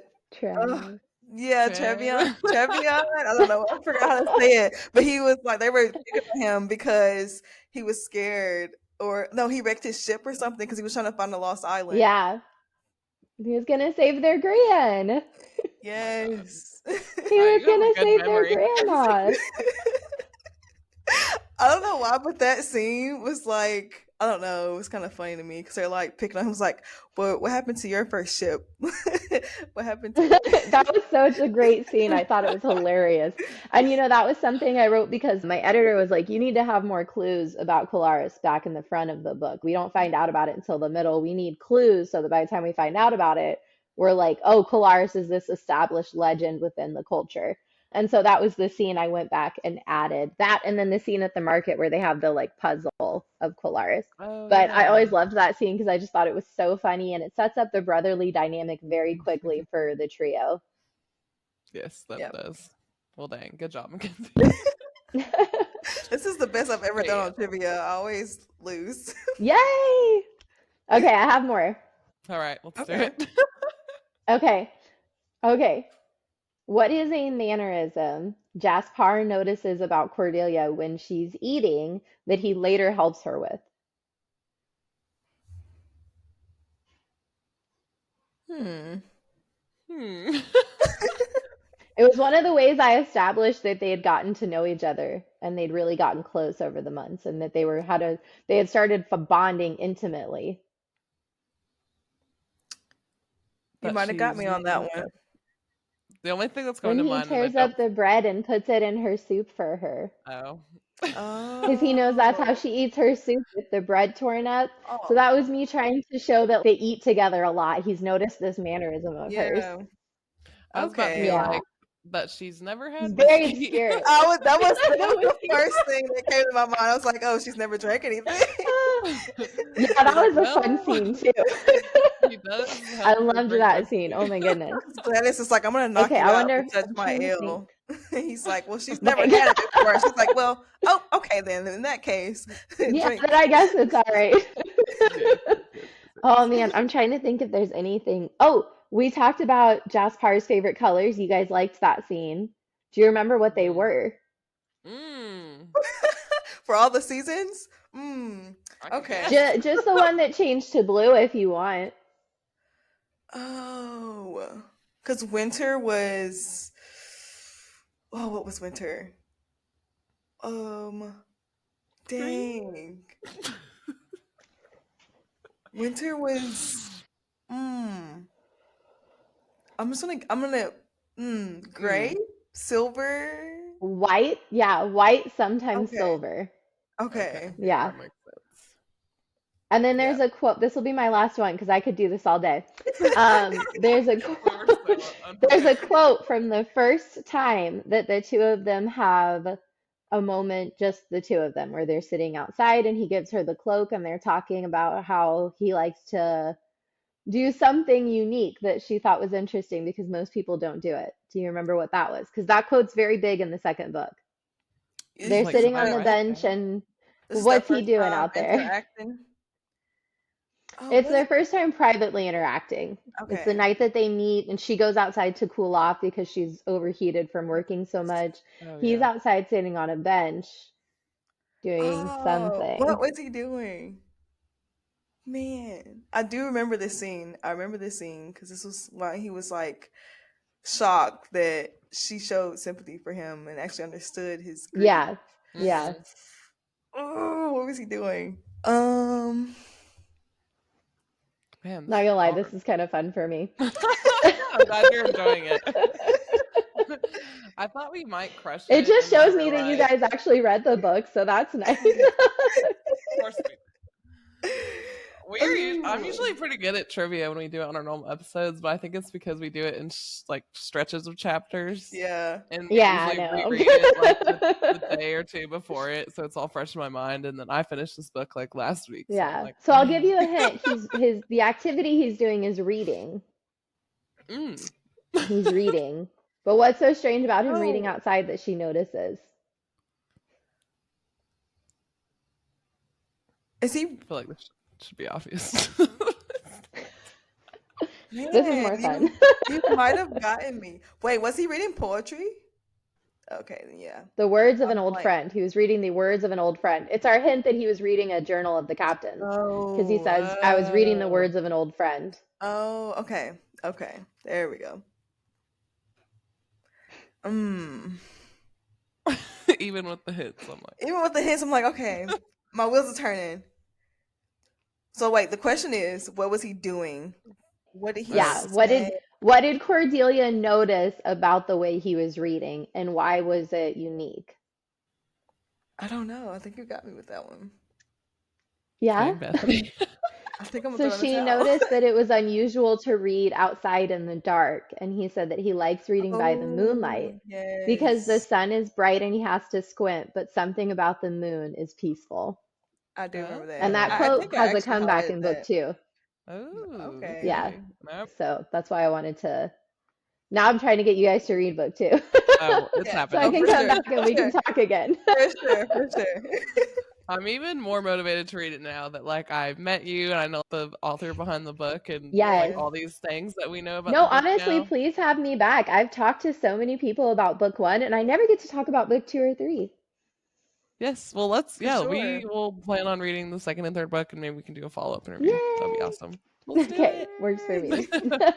Yeah, Trevion. I don't know. I forgot how to say it. But he was like, they were picking on him because he was scared. Or, no, he wrecked his ship or something because he was trying to find a lost island. Yeah. He was going to save their gran. Yes. He was going to save their grandma. I don't know why, but that scene was like, I don't know, it was kind of funny to me because they're like picking on him. I was like, well, what happened to your first ship? What happened to That was such a great scene. I thought it was hilarious. And that was something I wrote because my editor was like, you need to have more clues about Colaris back in the front of the book. We don't find out about it until the middle. We need clues so that by the time we find out about it, we're like, oh, Colaris is this established legend within the culture. And so that was the scene I went back and added that, and then the scene at the market where they have the like puzzle of Colaris. But I always loved that scene because I just thought it was so funny, and it sets up the brotherly dynamic very quickly for the trio. Yes, that does. Well, dang, good job, Mackenzie. This is the best I've ever done on trivia. I always lose. Yay! Okay, I have more. All right, let's do it. Okay. What is a mannerism Jaspar notices about Cordelia when she's eating that he later helps her with? It was one of the ways I established that they had gotten to know each other and they'd really gotten close over the months, and that they had started bonding intimately. You might have got me on that one. The only thing that's going when to mind he tears up the bread and puts it in her soup for her. Oh. Because he knows that's how she eats her soup, with the bread torn up. So that was me trying to show that they eat together a lot. He's noticed this mannerism of hers. I was about to be like, but she's never had very whiskey. obscure. That was the first thing that came to my mind. I was like, oh, she's never drank anything. Yeah, that was a fun scene too. He does. I loved that scene. Oh my goodness. Gladys is like, I'm gonna knock you out and touch my ale. He's like, well, she's never had it before. She's like, well, oh, okay then. In that case, yeah, then I guess it's all right. Oh man, I'm trying to think if there's anything. Oh, we talked about Jaspar's favorite colors. You guys liked that scene. Do you remember what they were? For all the seasons? I could Okay. guess. Just the one that changed to blue if you want. Oh, because winter was. Oh, what was winter? Dang. Winter was. Gray, silver. White, yeah, white, sometimes Okay. silver. Okay. Yeah. That makes sense. And then Yeah. there's a quote. This will be my last one because I could do this all day. There's a quote. We were so There's a unprepared. quote from the first time that the two of them have a moment, just the two of them, where they're sitting outside and he gives her the cloak and they're talking about how he likes to do something unique that she thought was interesting because most people don't do it. Do you remember what that was? Because that quote's very big in the second book. They're Like sitting on somebody the right bench there. and This is their what's he first doing time out there? interacting. Oh, It's what? their first time privately interacting. It's the Okay. night that they meet, and she goes outside to cool off because she's overheated from working so much. Oh He's yeah. outside sitting on a bench doing Oh, what something. was he doing? Man, I do remember this scene. I remember this scene because this was when he was like shocked that she showed sympathy for him and actually understood his grief. Yeah, yeah. Mhm. Oh, what was he doing? Man, Not gonna lie, all this is kind of fun for me. I'm glad you're enjoying it. I thought we might crush It it, just and then shows we me were that you like, guys actually read the book, so that's nice. of course I'm Ooh. usually pretty good at trivia when we do it on our normal episodes, but I think it's because we do it in like stretches of chapters, Yeah. and we Yeah, I usually know. reread it like the day or two before it, so it's all fresh in my mind. And then I finished this book like last week, so I'm Yeah. like, So I'll give man. you a hint. The activity he's doing is reading. Mm. He's reading. But what's so strange about him reading Oh, outside that she notices? is he? I feel like this should be obvious. This is more Man, fun. you might have gotten me. Wait, was he reading poetry? Okay, then yeah. The words of I'm an old blank. friend. He was reading the words of an old friend. It's our hint that he was reading a journal of the captain's because he Oh, says, I was reading the words of an old friend. okay, okay. There we go. Mm. Even with the hits, I'm like, Even with the hints, I'm like, okay, my wheels are turning. So wait, the question is, what was he doing? What did he Yeah. say? What did Cordelia notice about the way he was reading and why was it unique? I don't know. I think you got me with that one. Yeah. dang, Bethany. I think I'm gonna So throw in the she towel. noticed that it was unusual to read outside in the dark, and he said that he likes reading by the Oh, moonlight because the yes. sun is bright and he has to squint, but something about the moon is peaceful. I do remember And that. that Oh. I quote think I has a actually comeback highlighted in book that. two. Oh, Okay. Yeah. okay. Nope. So that's why I wanted to. Now I'm trying to get you guys to read book two. Oh, it's Yeah. So I Oh, happening can for for come sure. sure. back and For we can sure. talk again. For sure. For sure. I'm even more motivated to read it now that like I've met you and I know the author behind the book and like Yes. Yeah. all these things that we know about No, the book honestly, now. please have me back. I've talked to so many people about book one, and I never get to talk about book two or three. Yes. Well, For sure. we will plan on reading the second and third book and maybe we can do a follow-up interview. That'd be Yay! awesome. Let's do Okay, works for me. it.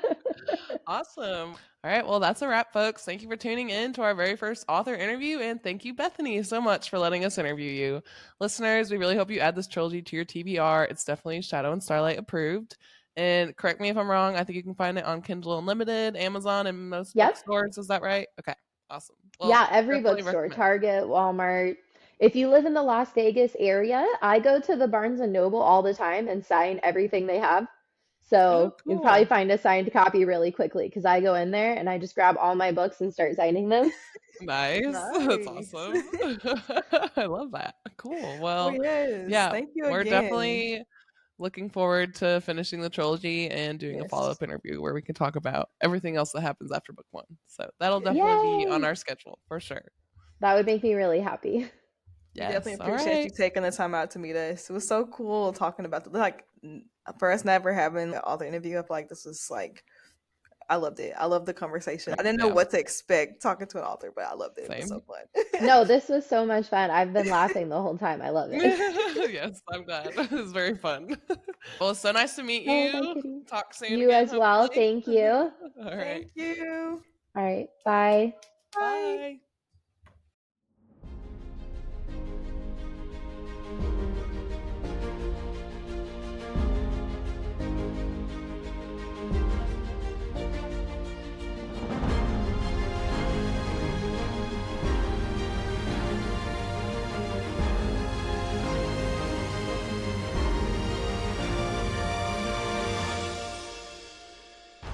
Awesome. All right. Well, that's a wrap, folks. Thank you for tuning in to our very first author interview. And thank you, Bethany, so much for letting us interview you. Listeners, we really hope you add this trilogy to your TBR. It's definitely Shadow and Starlight approved. And correct me if I'm wrong, I think you can find it on Kindle Unlimited, Amazon, and most Yep. bookstores. Is that right? Okay. Awesome. Well, Yeah, every definitely bookstore, recommend. Target, Walmart. If you live in the Las Vegas area, I go to the Barnes and Noble all the time and sign everything they have. Oh, So you'll probably cool. find a signed copy really quickly because I go in there and I just grab all my books and start signing them. Nice. That's Nice. awesome. I love that. Cool. Oh Well, yes. yeah, Thank you we're again. definitely looking forward to finishing the trilogy and doing a Yes. follow-up interview where we can talk about everything else that happens after book one. So that'll Yes. definitely be on Yay! our schedule for sure. That would make me really happy. We definitely Yes. All appreciate you right. taking the time out to meet us. It was so cool talking about for us never having an author interview. I feel like this was like I loved it. I loved the conversation. I Right, didn't know yeah. what to expect talking to an author, but I loved it. It was so Same. fun. No, this was so much fun. I've been laughing the whole time. I love it. Yes, I'm glad. It was very fun. Well, it's so nice to meet Oh, my you. kitty. Talk soon You again, as well. hopefully. Thank you. All right. Thank you. All right. Bye. Bye. Bye.